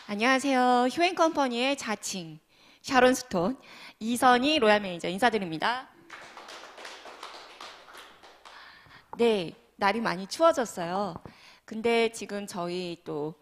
안녕하세요. 휴앤컴퍼니의 자칭 샤론 스톤 이선희 로얄 매니저 인사드립니다. 네, 날이 많이 추워졌어요. 근데 지금 저희 또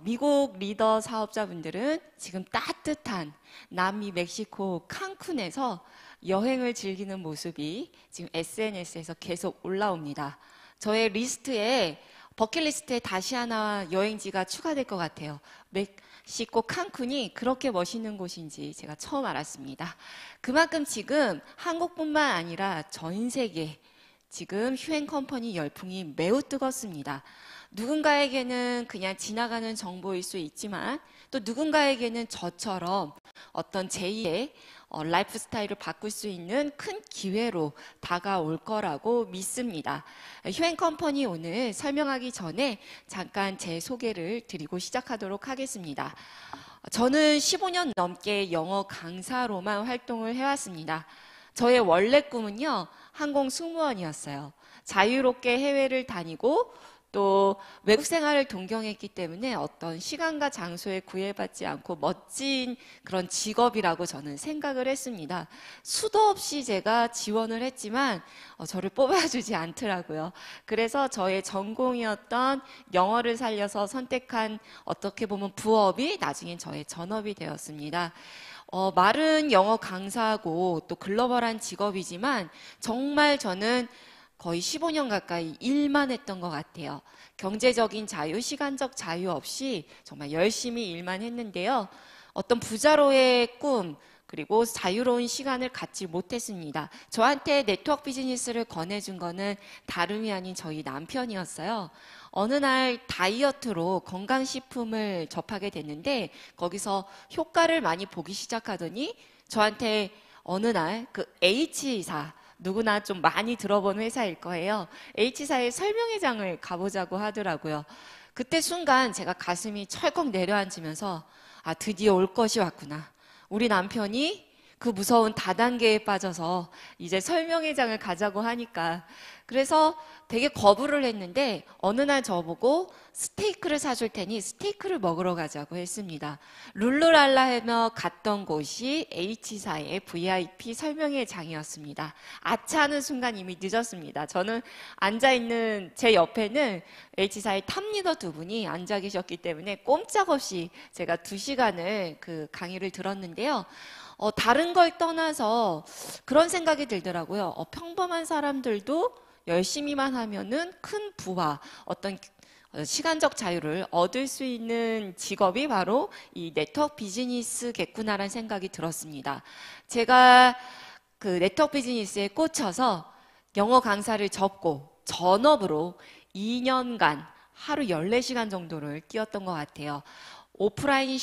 미국 리더 사업자분들은 지금 따뜻한 남미 멕시코 칸쿤에서 여행을 즐기는 모습이 지금 SNS에서 계속 올라옵니다. 저의 리스트에 버킷리스트에 다시 하나 여행지가 추가될 것 같아요. 멕시코 칸쿤이 그렇게 멋있는 곳인지 제가 처음 알았습니다. 그만큼 지금 한국뿐만 아니라 전 세계 지금 휴앤컴퍼니 열풍이 매우 뜨겁습니다. 누군가에게는 그냥 지나가는 정보일 수 있지만 또 누군가에게는 저처럼 어떤 제2의 라이프 스타일을 바꿀 수 있는 큰 기회로 다가올 거라고 믿습니다. 휴앤컴퍼니 오늘 설명하기 전에 잠깐 제 소개를 드리고 시작하도록 하겠습니다. 저는 15년 넘게 영어 강사로만 활동을 해왔습니다. 저의 원래 꿈은요, 항공 승무원이었어요. 자유롭게 해외를 다니고 또 외국 생활을 동경했기 때문에 어떤 시간과 장소에 구애받지 않고 멋진 그런 직업이라고 저는 생각을 했습니다. 수도 없이 제가 지원을 했지만 저를 뽑아주지 않더라고요. 그래서 저의 전공이었던 영어를 살려서 선택한 어떻게 보면 부업이 나중엔 저의 전업이 되었습니다. 말은 영어 강사고 또 글로벌한 직업이지만 정말 저는 거의 15년 가까이 일만 했던 것 같아요. 경제적인 자유, 시간적 자유 없이 정말 열심히 일만 했는데요. 어떤 부자로의 꿈, 그리고 자유로운 시간을 갖지 못했습니다. 저한테 네트워크 비즈니스를 권해준 거는 다름이 아닌 저희 남편이었어요. 어느 날 다이어트로 건강식품을 접하게 됐는데 거기서 효과를 많이 보기 시작하더니 저한테 어느 날 그 H사 누구나 좀 많이 들어본 회사일 거예요. H사의 설명회장을 가보자고 하더라고요. 그때 순간 제가 가슴이 철컥 내려앉으면서 아, 드디어 올 것이 왔구나. 우리 남편이 그 무서운 다단계에 빠져서 이제 설명회장을 가자고 하니까 그래서 되게 거부를 했는데 어느 날 저보고 스테이크를 사줄 테니 스테이크를 먹으러 가자고 했습니다. 룰루랄라 하며 갔던 곳이 H사의 VIP 설명회장이었습니다. 아차 하는 순간 이미 늦었습니다. 저는 앉아있는 제 옆에는 H사의 탑리더 두 분이 앉아 계셨기 때문에 꼼짝없이 제가 2시간을 그 강의를 들었는데요. 다른 걸 떠나서 그런 생각이 들더라고요. 평범한 사람들도 열심히만 하면은 큰 부와 어떤 시간적 자유를 얻을 수 있는 직업이 바로 이 네트워크 비즈니스겠구나라는 생각이 들었습니다. 제가 그 네트워크 비즈니스에 꽂혀서 영어 강사를 접고 전업으로 2년간 하루 14시간 정도를 뛰었던 것 같아요. 오프라인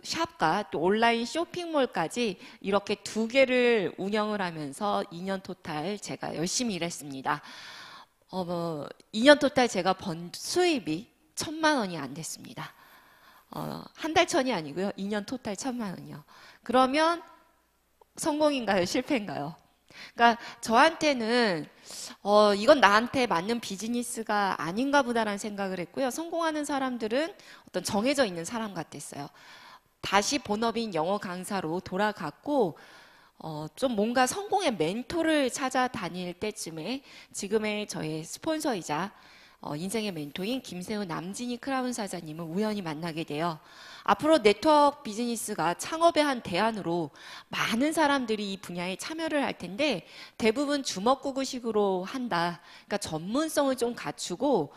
샵과 또 온라인 쇼핑몰까지 이렇게 2개를 운영을 하면서 2년 토탈 제가 열심히 일했습니다. 2년 토탈 제가 번 수입이 1,000만 원이 안 됐습니다. 한 달 천이 아니고요. 2년 토탈 1,000만 원이요. 그러면 성공인가요? 실패인가요? 그러니까 저한테는 이건 나한테 맞는 비즈니스가 아닌가 보다라는 생각을 했고요. 성공하는 사람들은 어떤 정해져 있는 사람 같았어요. 다시 본업인 영어 강사로 돌아갔고 좀 뭔가 성공의 멘토를 찾아다닐 때쯤에 지금의 저의 스폰서이자 인생의 멘토인 김세훈 남진희 크라운 사장님을 우연히 만나게 돼요. 앞으로 네트워크 비즈니스가 창업의 한 대안으로 많은 사람들이 이 분야에 참여를 할 텐데 대부분 주먹구구식으로 한다. 그러니까 전문성을 좀 갖추고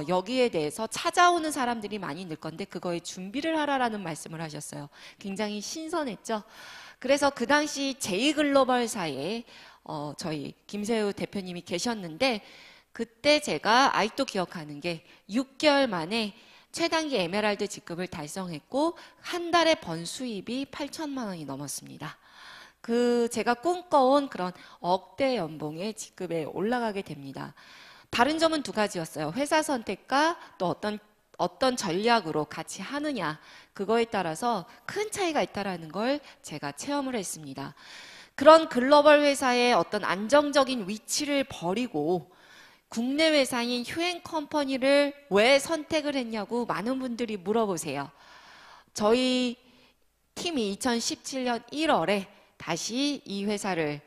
여기에 대해서 찾아오는 사람들이 많이 늘 건데 그거에 준비를 하라라는 말씀을 하셨어요. 굉장히 신선했죠. 그래서 그 당시 제2글로벌사에 저희 김세우 대표님이 계셨는데 그때 제가 아직도 기억하는 게 6개월 만에 최단기 에메랄드 직급을 달성했고 한 달에 번 수입이 8천만 원이 넘었습니다. 제가 꿈꿔온 그런 억대 연봉의 직급에 올라가게 됩니다. 다른 점은 2가지였어요. 회사 선택과 또 어떤 전략으로 같이 하느냐 그거에 따라서 큰 차이가 있다는 걸 제가 체험을 했습니다. 그런 글로벌 회사의 어떤 안정적인 위치를 버리고 국내 회사인 휴앤컴퍼니를 왜 선택을 했냐고 많은 분들이 물어보세요. 저희 팀이 2017년 1월에 다시 이 회사를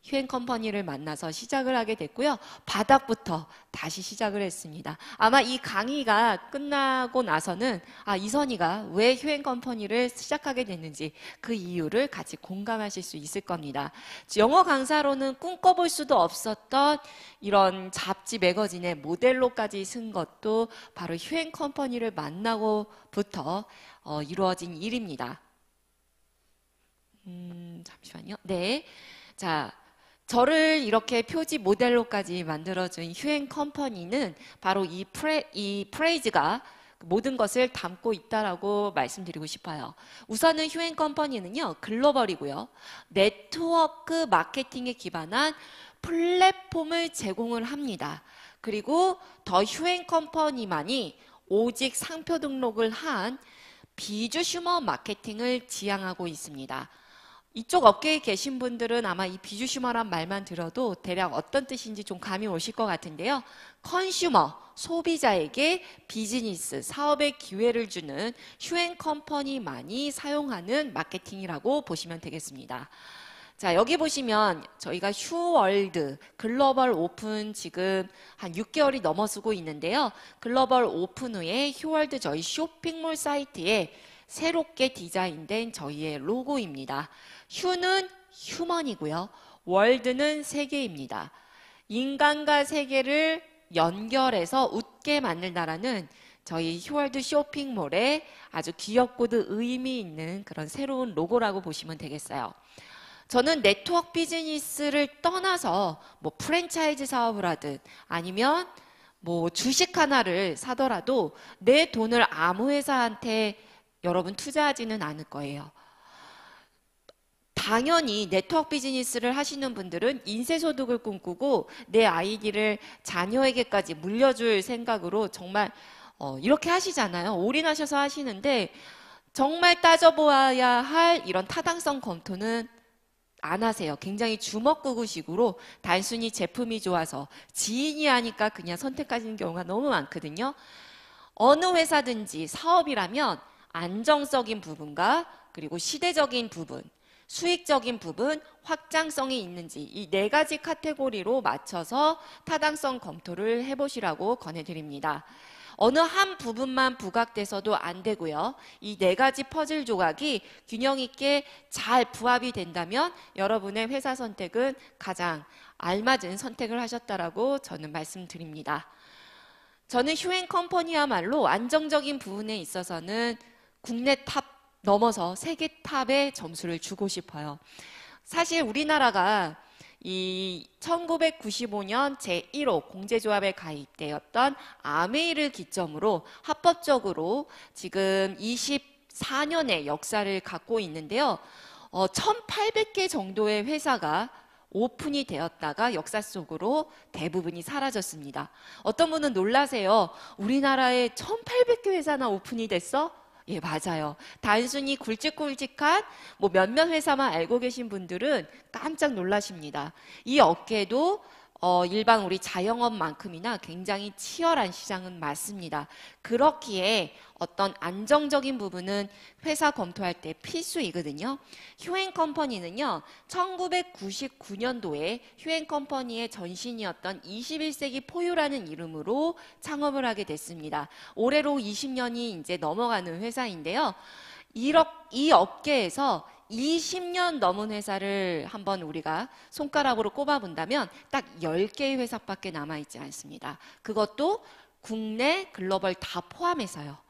휴행 컴퍼니를 만나서 시작을 하게 됐고요. 바닥부터 다시 시작을 했습니다. 아마 이 강의가 끝나고 나서는 이선희가 왜 휴행 컴퍼니를 시작하게 됐는지 그 이유를 같이 공감하실 수 있을 겁니다. 영어 강사로는 꿈꿔볼 수도 없었던 이런 잡지 매거진의 모델로까지 쓴 것도 바로 휴행 컴퍼니를 만나고부터 이루어진 일입니다. 잠시만요. 네. 자, 저를 이렇게 표지 모델로까지 만들어준 휴행 컴퍼니는 바로 이 프레이즈가 모든 것을 담고 있다라고 말씀드리고 싶어요. 우선은 휴행 컴퍼니는요, 글로벌이고요. 네트워크 마케팅에 기반한 플랫폼을 제공을 합니다. 그리고 더 휴행 컴퍼니만이 오직 상표 등록을 한 비주슈머 마케팅을 지향하고 있습니다. 이쪽 업계에 계신 분들은 아마 이 비주슈머란 말만 들어도 대략 어떤 뜻인지 좀 감이 오실 것 같은데요. 컨슈머, 소비자에게 비즈니스, 사업의 기회를 주는 휴행 컴퍼니만이 사용하는 마케팅이라고 보시면 되겠습니다. 자, 여기 보시면 저희가 휴월드, 글로벌 오픈 지금 한 6개월이 넘어서고 있는데요. 글로벌 오픈 후에 휴월드 저희 쇼핑몰 사이트에 새롭게 디자인된 저희의 로고입니다. 휴는 휴먼이고요. 월드는 세계입니다. 인간과 세계를 연결해서 웃게 만들다라는 저희 휴월드 쇼핑몰의 아주 귀엽고도 의미 있는 그런 새로운 로고라고 보시면 되겠어요. 저는 네트워크 비즈니스를 떠나서 뭐 프랜차이즈 사업을 하든 아니면 뭐 주식 하나를 사더라도 내 돈을 아무 회사한테 여러분 투자하지는 않을 거예요. 당연히 네트워크 비즈니스를 하시는 분들은 인쇄소득을 꿈꾸고 내 아이디를 자녀에게까지 물려줄 생각으로 정말 이렇게 하시잖아요. 올인하셔서 하시는데 정말 따져보아야 할 이런 타당성 검토는 안 하세요. 굉장히 주먹구구식으로 단순히 제품이 좋아서 지인이 하니까 그냥 선택하시는 경우가 너무 많거든요. 어느 회사든지 사업이라면 안정적인 부분과 그리고 시대적인 부분, 수익적인 부분, 확장성이 있는지 이 네 가지 카테고리로 맞춰서 타당성 검토를 해보시라고 권해드립니다. 어느 한 부분만 부각돼서도 안 되고요. 이 네 가지 퍼즐 조각이 균형 있게 잘 부합이 된다면 여러분의 회사 선택은 가장 알맞은 선택을 하셨다라고 저는 말씀드립니다. 저는 휴행 컴퍼니야말로 안정적인 부분에 있어서는 국내 탑 넘어서 세계 탑에 점수를 주고 싶어요. 사실 우리나라가 이 1995년 제1호 공제조합에 가입되었던 아메이를 기점으로 합법적으로 지금 24년의 역사를 갖고 있는데요. 1800개 정도의 회사가 오픈이 되었다가 역사 속으로 대부분이 사라졌습니다. 어떤 분은 놀라세요. 우리나라에 1800개 회사나 오픈이 됐어? 예, 맞아요. 단순히 굵직굵직한 뭐 몇몇 회사만 알고 계신 분들은 깜짝 놀라십니다. 이 업계도 일반 우리 자영업만큼이나 굉장히 치열한 시장은 맞습니다. 그렇기에 어떤 안정적인 부분은 회사 검토할 때 필수이거든요. 휴행 컴퍼니는요, 1999년도에 휴행 컴퍼니의 전신이었던 21세기 포유라는 이름으로 창업을 하게 됐습니다. 올해로 20년이 이제 넘어가는 회사인데요. 이 업계에서 20년 넘은 회사를 한번 우리가 손가락으로 꼽아본다면 딱 10개의 회사밖에 남아있지 않습니다. 그것도 국내 글로벌 다 포함해서요.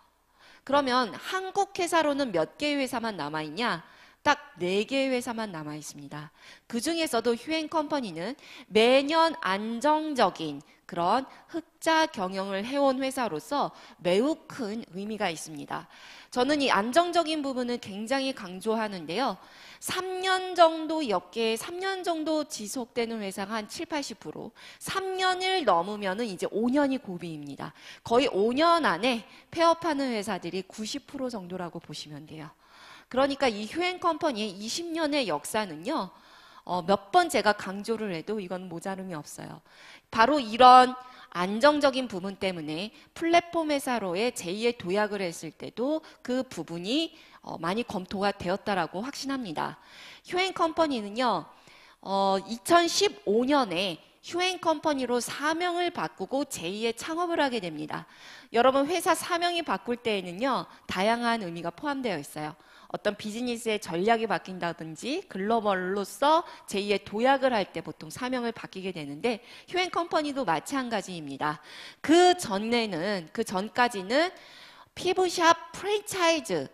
그러면 한국 회사로는 몇 개의 회사만 남아있냐? 딱 4개의 회사만 남아있습니다. 그 중에서도 휴행 컴퍼니는 매년 안정적인 그런 흑자 경영을 해온 회사로서 매우 큰 의미가 있습니다. 저는 이 안정적인 부분을 굉장히 강조하는데요. 3년 정도 업계에 3년 정도 지속되는 회사가 한 7, 80%, 3년을 넘으면 이제 5년이 고비입니다. 거의 5년 안에 폐업하는 회사들이 90% 정도라고 보시면 돼요. 그러니까 이 휴행 컴퍼니의 20년의 역사는요, 몇 번 제가 강조를 해도 이건 모자름이 없어요. 바로 이런 안정적인 부분 때문에 플랫폼 회사로의 제2의 도약을 했을 때도 그 부분이 많이 검토가 되었다라고 확신합니다. 휴앤컴퍼니는요, 2015년에 휴앤컴퍼니로 사명을 바꾸고 제2의 창업을 하게 됩니다. 여러분, 회사 사명이 바꿀 때에는요, 다양한 의미가 포함되어 있어요. 어떤 비즈니스의 전략이 바뀐다든지 글로벌로서 제2의 도약을 할 때 보통 사명을 바뀌게 되는데 휴앤컴퍼니도 마찬가지입니다. 그 전까지는 피부샵 프랜차이즈,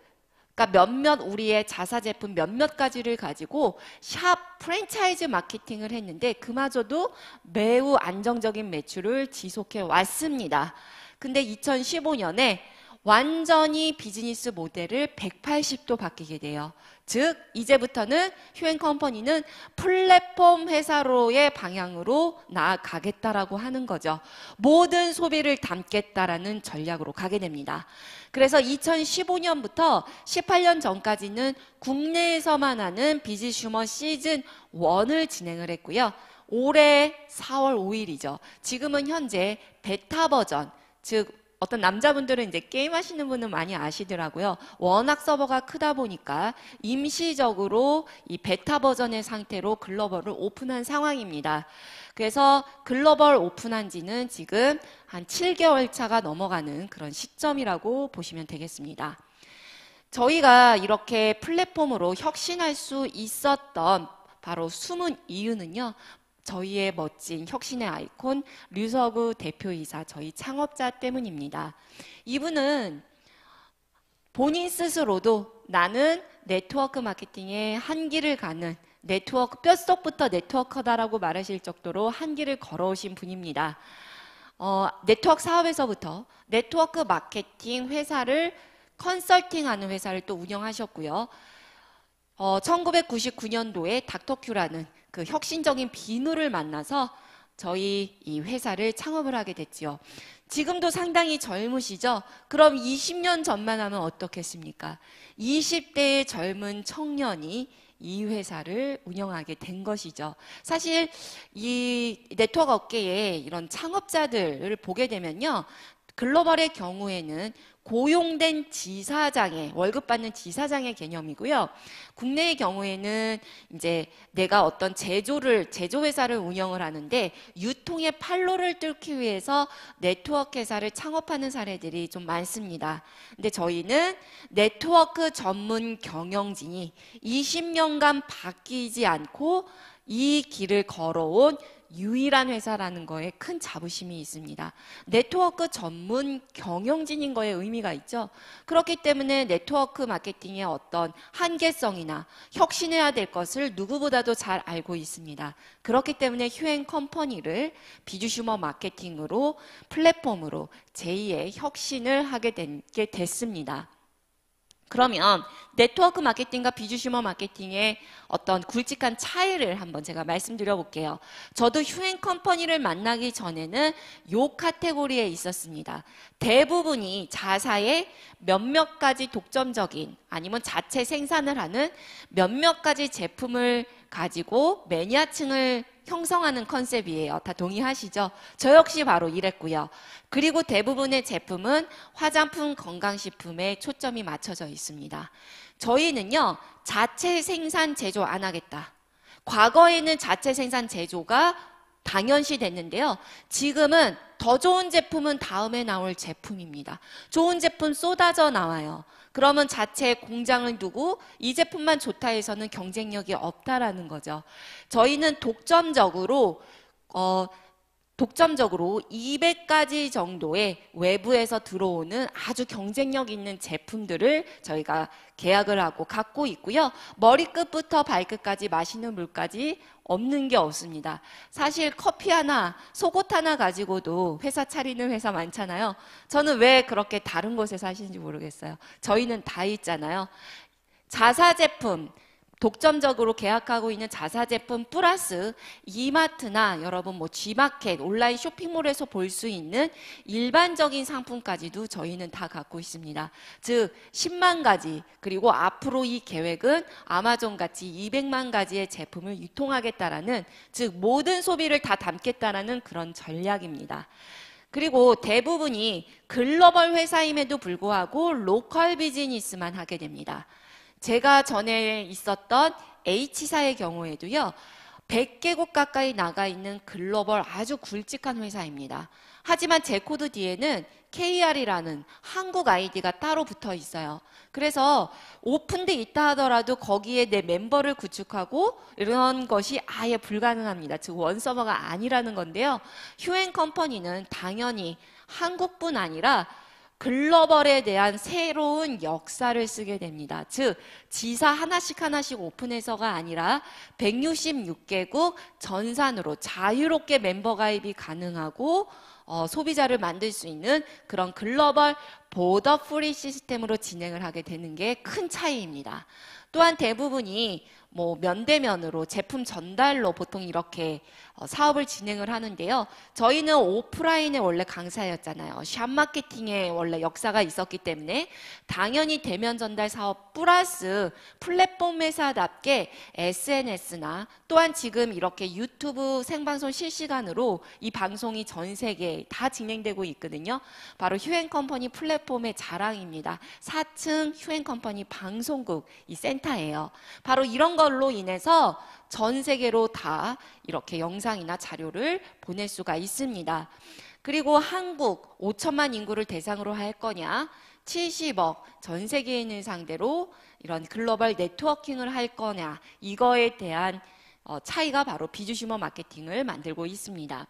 그러니까 몇몇 우리의 자사 제품 몇몇 가지를 가지고 샵 프랜차이즈 마케팅을 했는데 그마저도 매우 안정적인 매출을 지속해 왔습니다. 근데 2015년에 완전히 비즈니스 모델을 180도 바뀌게 돼요. 즉 이제부터는 휴앤컴퍼니는 플랫폼 회사로의 방향으로 나아가겠다라고 하는 거죠. 모든 소비를 담겠다라는 전략으로 가게 됩니다. 그래서 2015년부터 18년 전까지는 국내에서만 하는 비즈슈머 시즌 1을 진행을 했고요. 올해 4월 5일이죠. 지금은 현재 베타 버전, 즉 어떤 남자분들은 이제 게임 하시는 분은 많이 아시더라고요. 워낙 서버가 크다 보니까 임시적으로 이 베타 버전의 상태로 글로벌을 오픈한 상황입니다. 그래서 글로벌 오픈한 지는 지금 한 7개월 차가 넘어가는 그런 시점이라고 보시면 되겠습니다. 저희가 이렇게 플랫폼으로 혁신할 수 있었던 바로 숨은 이유는요. 저희의 멋진 혁신의 아이콘 류서구 대표이사 저희 창업자 때문입니다. 이분은 본인 스스로도 나는 네트워크 마케팅의 한길을 가는 네트워크 뼛속부터 네트워커다라고 말하실 정도로 한길을 걸어오신 분입니다. 네트워크 사업에서부터 네트워크 마케팅 회사를 컨설팅하는 회사를 또 운영하셨고요. 1999년도에 닥터큐라는 그 혁신적인 비누를 만나서 저희 이 회사를 창업을 하게 됐지요. 지금도 상당히 젊으시죠? 그럼 20년 전만 하면 어떻겠습니까? 20대의 젊은 청년이 이 회사를 운영하게 된 것이죠. 사실 이 네트워크 업계에 이런 창업자들을 보게 되면요. 글로벌의 경우에는 고용된 지사장의 월급 받는 지사장의 개념이고요. 국내의 경우에는 이제 내가 어떤 제조 회사를 운영을 하는데 유통의 판로를 뚫기 위해서 네트워크 회사를 창업하는 사례들이 좀 많습니다. 근데 저희는 네트워크 전문 경영진이 20년간 바뀌지 않고 이 길을 걸어온 유일한 회사라는 거에 큰 자부심이 있습니다. 네트워크 전문 경영진인 거에 의미가 있죠. 그렇기 때문에 네트워크 마케팅의 어떤 한계성이나 혁신해야 될 것을 누구보다도 잘 알고 있습니다. 그렇기 때문에 휴앤컴퍼니를 비주슈머 마케팅으로 플랫폼으로 제2의 혁신을 하게 됐습니다. 그러면 네트워크 마케팅과 비주슈머 마케팅의 어떤 굵직한 차이를 한번 제가 말씀드려 볼게요. 저도 휴앤컴퍼니를 만나기 전에는 요 카테고리에 있었습니다. 대부분이 자사의 몇몇 가지 독점적인 아니면 자체 생산을 하는 몇몇 가지 제품을 가지고 매니아층을 형성하는 컨셉이에요. 다 동의하시죠? 저 역시 바로 이랬고요. 그리고 대부분의 제품은 화장품, 건강식품에 초점이 맞춰져 있습니다. 저희는요, 자체 생산 제조 안 하겠다. 과거에는 자체 생산 제조가 당연시 됐는데요. 지금은 더 좋은 제품은 다음에 나올 제품입니다. 좋은 제품 쏟아져 나와요. 그러면 자체 공장을 두고 이 제품만 좋다 해서는 경쟁력이 없다라는 거죠. 저희는 독점적으로 200가지 정도의 외부에서 들어오는 아주 경쟁력 있는 제품들을 저희가 계약을 하고 갖고 있고요. 머리끝부터 발끝까지 마시는 물까지 없는 게 없습니다. 사실 커피 하나, 속옷 하나 가지고도 회사 차리는 회사 많잖아요. 저는 왜 그렇게 다른 곳에서 하시는지 모르겠어요. 저희는 다 있잖아요. 자사 제품, 독점적으로 계약하고 있는 자사 제품 플러스 이마트나 여러분 뭐 G마켓 온라인 쇼핑몰에서 볼 수 있는 일반적인 상품까지도 저희는 다 갖고 있습니다. 즉 10만 가지 그리고 앞으로 이 계획은 아마존 같이 200만 가지의 제품을 유통하겠다라는 즉 모든 소비를 다 담겠다라는 그런 전략입니다. 그리고 대부분이 글로벌 회사임에도 불구하고 로컬 비즈니스만 하게 됩니다. 제가 전에 있었던 H사의 경우에도요. 100개국 가까이 나가 있는 글로벌 아주 굵직한 회사입니다. 하지만 제 코드 뒤에는 KR이라는 한국 아이디가 따로 붙어 있어요. 그래서 오픈돼 있다 하더라도 거기에 내 멤버를 구축하고 이런 것이 아예 불가능합니다. 즉 원서버가 아니라는 건데요. 휴앤컴퍼니는 당연히 한국뿐 아니라 글로벌에 대한 새로운 역사를 쓰게 됩니다. 즉 지사 하나씩 오픈해서가 아니라 166개국 전산으로 자유롭게 멤버 가입이 가능하고 소비자를 만들 수 있는 그런 글로벌 보더 프리 시스템으로 진행을 하게 되는 게 큰 차이입니다. 또한 대부분이 뭐 면대면으로 제품 전달로 보통 이렇게 사업을 진행을 하는데요. 저희는 오프라인에 원래 강사였잖아요. 샵 마케팅에 원래 역사가 있었기 때문에 당연히 대면 전달 사업 플러스 플랫폼 회사답게 SNS나 또한 지금 이렇게 유튜브 생방송 실시간으로 이 방송이 전 세계에 다 진행되고 있거든요. 바로 휴앤컴퍼니 플랫폼의 자랑입니다. 4층 휴앤컴퍼니 방송국 이 센터예요. 바로 이런 걸로 인해서 전 세계로 다 이렇게 영상이나 자료를 보낼 수가 있습니다. 그리고 한국 5천만 인구를 대상으로 할 거냐, 70억 전 세계인을 상대로 이런 글로벌 네트워킹을 할 거냐, 이거에 대한 차이가 바로 비주시머 마케팅을 만들고 있습니다.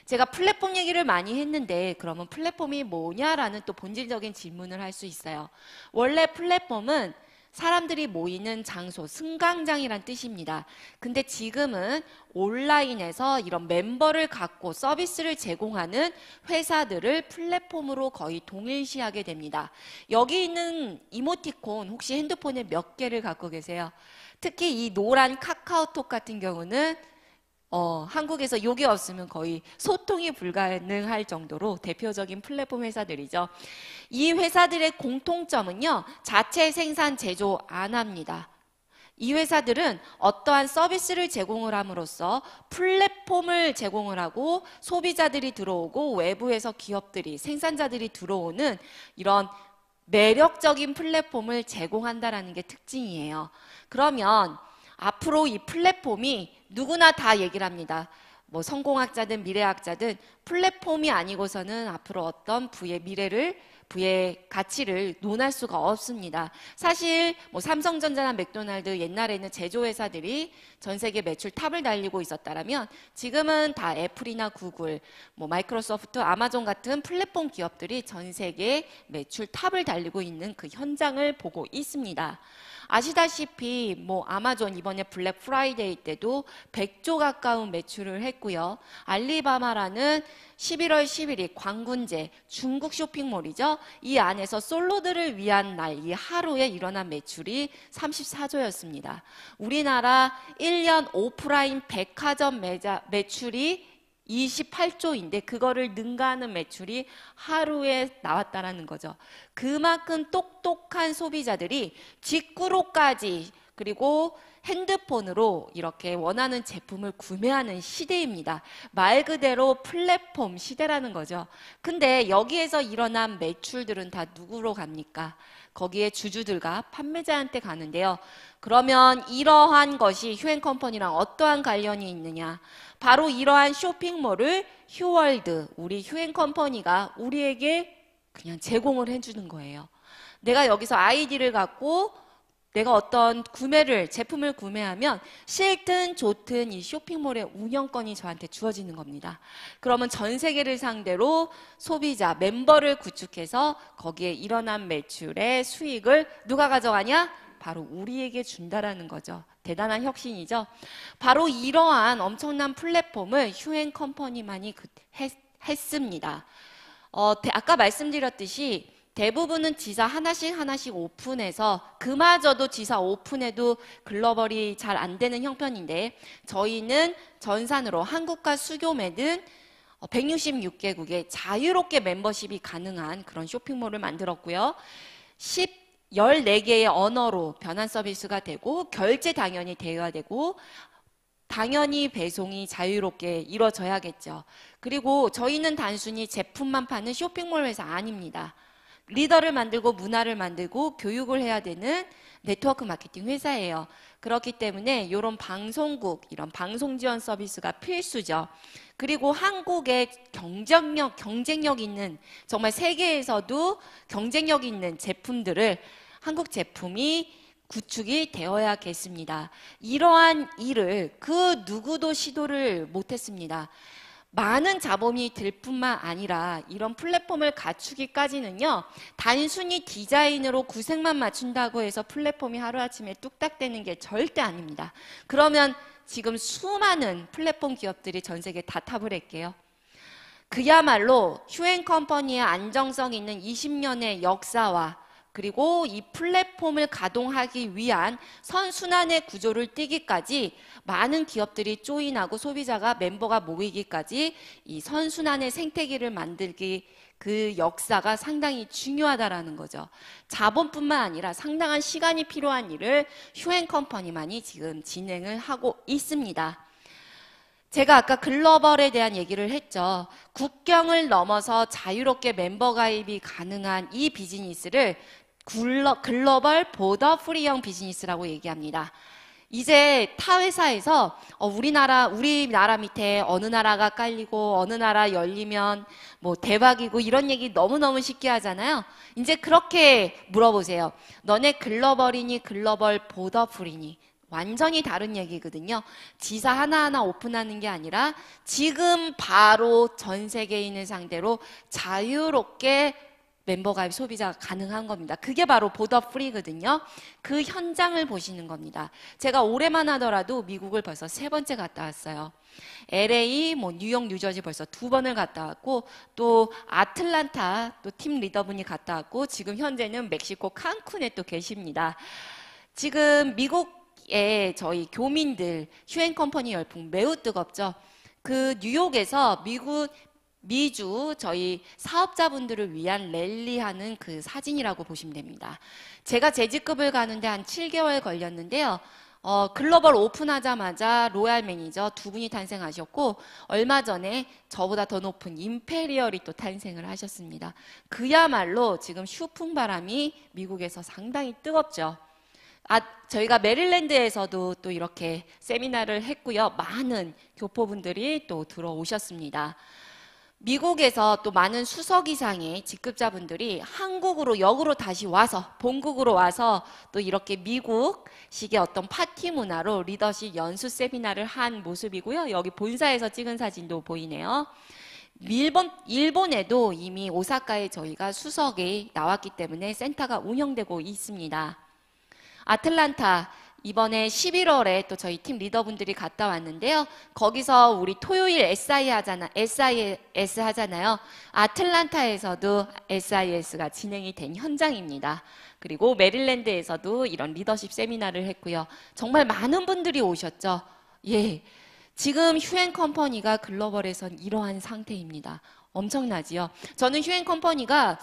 제가 플랫폼 얘기를 많이 했는데 그러면 플랫폼이 뭐냐라는 또 본질적인 질문을 할 수 있어요. 원래 플랫폼은 사람들이 모이는 장소, 승강장이란 뜻입니다. 근데 지금은 온라인에서 이런 멤버를 갖고 서비스를 제공하는 회사들을 플랫폼으로 거의 동일시하게 됩니다. 여기 있는 이모티콘 혹시 핸드폰에 몇 개를 갖고 계세요? 특히 이 노란 카카오톡 같은 경우는 한국에서 이게 없으면 거의 소통이 불가능할 정도로 대표적인 플랫폼 회사들이죠. 이 회사들의 공통점은요, 자체 생산 제조 안 합니다. 이 회사들은 어떠한 서비스를 제공을 함으로써 플랫폼을 제공을 하고 소비자들이 들어오고 외부에서 기업들이, 생산자들이 들어오는 이런 매력적인 플랫폼을 제공한다는 게 특징이에요. 그러면 앞으로 이 플랫폼이 누구나 다 얘기를 합니다. 뭐 성공학자든 미래학자든 플랫폼이 아니고서는 앞으로 어떤 부의 가치를 논할 수가 없습니다. 사실 뭐 삼성전자나 맥도날드 옛날에는 제조회사들이 전 세계 매출 탑을 달리고 있었다라면 지금은 다 애플이나 구글, 뭐 마이크로소프트, 아마존 같은 플랫폼 기업들이 전 세계 매출 탑을 달리고 있는 그 현장을 보고 있습니다. 아시다시피 뭐 아마존 이번에 블랙 프라이데이 때도 100조 가까운 매출을 했고요. 알리바바라는 11월 11일 광군제 중국 쇼핑몰이죠. 이 안에서 솔로들을 위한 날 이 하루에 일어난 매출이 34조였습니다. 우리나라 1년 오프라인 백화점 매출이 28조인데 그거를 능가하는 매출이 하루에 나왔다라는 거죠. 그만큼 똑똑한 소비자들이 직구로까지 그리고 핸드폰으로 이렇게 원하는 제품을 구매하는 시대입니다. 말 그대로 플랫폼 시대라는 거죠. 근데 여기에서 일어난 매출들은 다 누구로 갑니까? 거기에 주주들과 판매자한테 가는데요. 그러면 이러한 것이 휴앤컴퍼니랑 어떠한 관련이 있느냐? 바로 이러한 쇼핑몰을 휴월드, 우리 휴앤컴퍼니가 우리에게 그냥 제공을 해주는 거예요. 내가 여기서 아이디를 갖고 내가 어떤 제품을 구매하면 싫든 좋든 이 쇼핑몰의 운영권이 저한테 주어지는 겁니다. 그러면 전 세계를 상대로 소비자, 멤버를 구축해서 거기에 일어난 매출의 수익을 누가 가져가냐? 바로 우리에게 준다라는 거죠. 대단한 혁신이죠. 바로 이러한 엄청난 플랫폼을 휴앤컴퍼니만이 했습니다. 아까 말씀드렸듯이 대부분은 지사 하나씩 오픈해서 그마저도 지사 오픈해도 글로벌이 잘 안 되는 형편인데 저희는 전산으로 한국과 수교매든 166개국에 자유롭게 멤버십이 가능한 그런 쇼핑몰을 만들었고요. 14개의 언어로 변환 서비스가 되고 결제 당연히 대여되고 당연히 배송이 자유롭게 이루어져야겠죠. 그리고 저희는 단순히 제품만 파는 쇼핑몰 회사 아닙니다. 리더를 만들고 문화를 만들고 교육을 해야 되는 네트워크 마케팅 회사예요. 그렇기 때문에 이런 방송국, 이런 방송 지원 서비스가 필수죠. 그리고 한국의 경쟁력 있는, 정말 세계에서도 경쟁력 있는 제품들을 한국 제품이 구축이 되어야겠습니다. 이러한 일을 그 누구도 시도를 못했습니다. 많은 자본이 들 뿐만 아니라 이런 플랫폼을 갖추기까지는요, 단순히 디자인으로 구색만 맞춘다고 해서 플랫폼이 하루아침에 뚝딱 되는 게 절대 아닙니다. 그러면 지금 수많은 플랫폼 기업들이 전 세계에 다 탑을 할게요. 그야말로 휴앤컴퍼니의 안정성 있는 20년의 역사와 그리고 이 플랫폼을 가동하기 위한 선순환의 구조를 띄기까지 많은 기업들이 조인하고 소비자가 멤버가 모이기까지 이 선순환의 생태계를 만들기, 그 역사가 상당히 중요하다라는 거죠. 자본뿐만 아니라 상당한 시간이 필요한 일을 휴앤컴퍼니만이 지금 진행을 하고 있습니다. 제가 아까 글로벌에 대한 얘기를 했죠. 국경을 넘어서 자유롭게 member 가입이 가능한 이 비즈니스를 글로벌 보더 프리형 비즈니스라고 얘기합니다. 이제 타 회사에서 우리나라 밑에 어느 나라가 깔리고 어느 나라 열리면 뭐 대박이고 이런 얘기 너무너무 쉽게 하잖아요. 이제 그렇게 물어보세요. 너네 글로벌이니 글로벌 보더 프리니? 완전히 다른 얘기거든요. 지사 하나하나 오픈하는 게 아니라 지금 바로 전 세계인을 상대로 자유롭게 멤버 가입 소비자가 가능한 겁니다. 그게 바로 보더 프리거든요. 그 현장을 보시는 겁니다. 제가 올해만 하더라도 미국을 벌써 3번째 갔다 왔어요. LA, 뉴욕, 뉴저지 벌써 2번을 갔다 왔고, 또 아틀란타 또 팀 리더분이 갔다 왔고, 지금 현재는 멕시코 칸쿤에 또 계십니다. 지금 미국의 저희 교민들 휴앤컴퍼니 열풍 매우 뜨겁죠. 그 뉴욕에서 미주 저희 사업자분들을 위한 랠리하는 그 사진이라고 보시면 됩니다. 제가 재직급을 가는데 한 7개월 걸렸는데요. 글로벌 오픈하자마자 로얄 매니저 2분이 탄생하셨고, 얼마 전에 저보다 더 높은 임페리얼이 또 탄생을 하셨습니다. 그야말로 지금 휴풍바람이 미국에서 상당히 뜨겁죠. 저희가 메릴랜드에서도 또 이렇게 세미나를 했고요. 많은 교포분들이 또 들어오셨습니다. 미국에서 또 많은 수석 이상의 직급자분들이 한국으로 역으로 다시 와서, 본국으로 와서 또 이렇게 미국식의 어떤 파티 문화로 리더십 연수 세미나를 한 모습이고요. 여기 본사에서 찍은 사진도 보이네요. 일본에도 이미 오사카에 저희가 수석이 나왔기 때문에 센터가 운영되고 있습니다. 아틀란타, 이번에 11월에 또 저희 팀 리더분들이 갔다 왔는데요. 거기서 우리 토요일 SIS 하잖아요. 아틀란타에서도 SIS가 진행이 된 현장입니다. 그리고 메릴랜드에서도 이런 리더십 세미나를 했고요. 정말 많은 분들이 오셨죠. 예, 지금 휴앤컴퍼니가 글로벌에선 이러한 상태입니다. 엄청나지요. 저는 휴앤컴퍼니가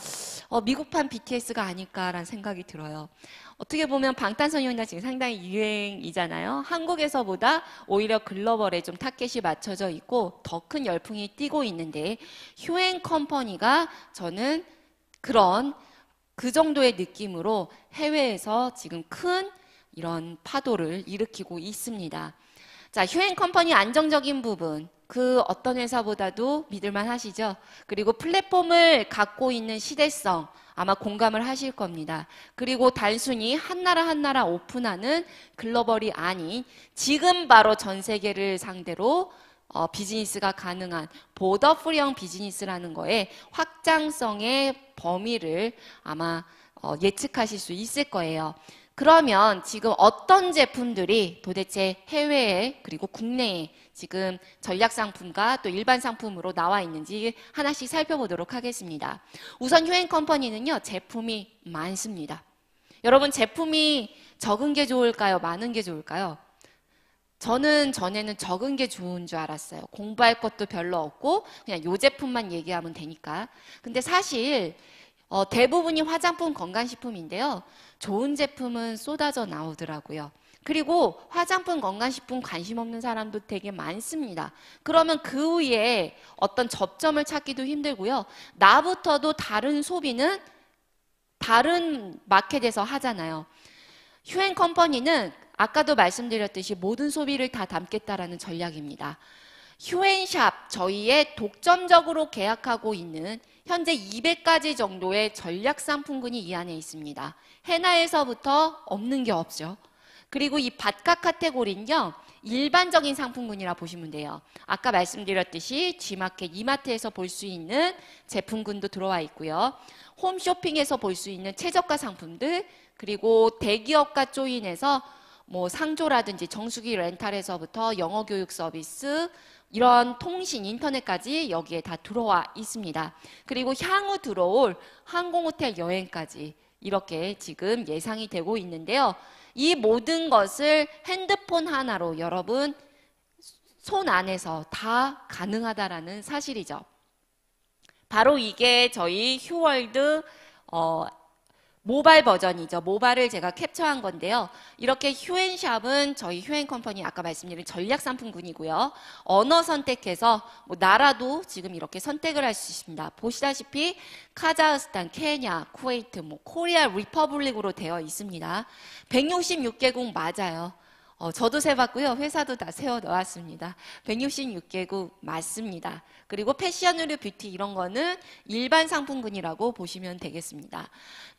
미국판 BTS가 아닐까라는 생각이 들어요. 어떻게 보면 방탄소년단 지금 상당히 유행이잖아요. 한국에서보다 오히려 글로벌에 좀 타겟이 맞춰져 있고 더 큰 열풍이 뛰고 있는데, 휴앤컴퍼니가 저는 그 정도의 느낌으로 해외에서 지금 큰 이런 파도를 일으키고 있습니다. 자, 휴앤컴퍼니 안정적인 부분, 그 어떤 회사보다도 믿을만 하시죠? 그리고 플랫폼을 갖고 있는 시대성, 아마 공감을 하실 겁니다. 그리고 단순히 한 나라 오픈하는 글로벌이 아닌 지금 바로 전 세계를 상대로 비즈니스가 가능한 보더 프리형 비즈니스라는 거에 확장성의 범위를 아마 예측하실 수 있을 거예요. 그러면 지금 어떤 제품들이 도대체 해외에 그리고 국내에 지금 전략 상품과 또 일반 상품으로 나와 있는지 하나씩 살펴보도록 하겠습니다. 우선 휴앤컴퍼니는요, 제품이 많습니다. 여러분, 제품이 적은 게 좋을까요? 많은 게 좋을까요? 저는 전에는 적은 게 좋은 줄 알았어요. 공부할 것도 별로 없고 그냥 요 제품만 얘기하면 되니까. 근데 사실 대부분이 화장품, 건강식품인데요. 좋은 제품은 쏟아져 나오더라고요. 그리고 화장품, 건강식품 관심 없는 사람도 되게 많습니다. 그러면 그 위에 어떤 접점을 찾기도 힘들고요. 나부터도 다른 소비는 다른 마켓에서 하잖아요. 휴앤 컴퍼니는 아까도 말씀드렸듯이 모든 소비를 다 담겠다라는 전략입니다. 휴앤샵 저희의 독점적으로 계약하고 있는 현재 200가지 정도의 전략 상품군이 이 안에 있습니다. 해나에서부터 없는 게 없죠. 그리고 이 밭각 카테고리는요, 일반적인 상품군이라 보시면 돼요. 아까 말씀드렸듯이 G마켓, 이마트에서 볼 수 있는 제품군도 들어와 있고요. 홈쇼핑에서 볼 수 있는 최저가 상품들, 그리고 대기업과 조인해서 뭐 상조라든지 정수기 렌탈에서부터 영어 교육 서비스, 이런 통신, 인터넷까지 여기에 다 들어와 있습니다. 그리고 향후 들어올 항공호텔 여행까지 이렇게 지금 예상이 되고 있는데요. 이 모든 것을 핸드폰 하나로 여러분 손 안에서 다 가능하다라는 사실이죠. 바로 이게 저희 휴월드 모바일 버전이죠. 모바일을 제가 캡처한 건데요. 이렇게 휴앤샵은 저희 휴앤컴퍼니 아까 말씀드린 전략 상품군이고요. 언어 선택해서 뭐 나라도 지금 이렇게 선택을 할 수 있습니다. 보시다시피 카자흐스탄, 케냐, 쿠웨이트, 뭐 코리아 리퍼블릭으로 되어 있습니다. 166개국 맞아요. 저도 세봤고요. 회사도 다 세워 넣었습니다. 166개국 맞습니다. 그리고 패션, 의류, 뷰티 이런 거는 일반 상품군이라고 보시면 되겠습니다.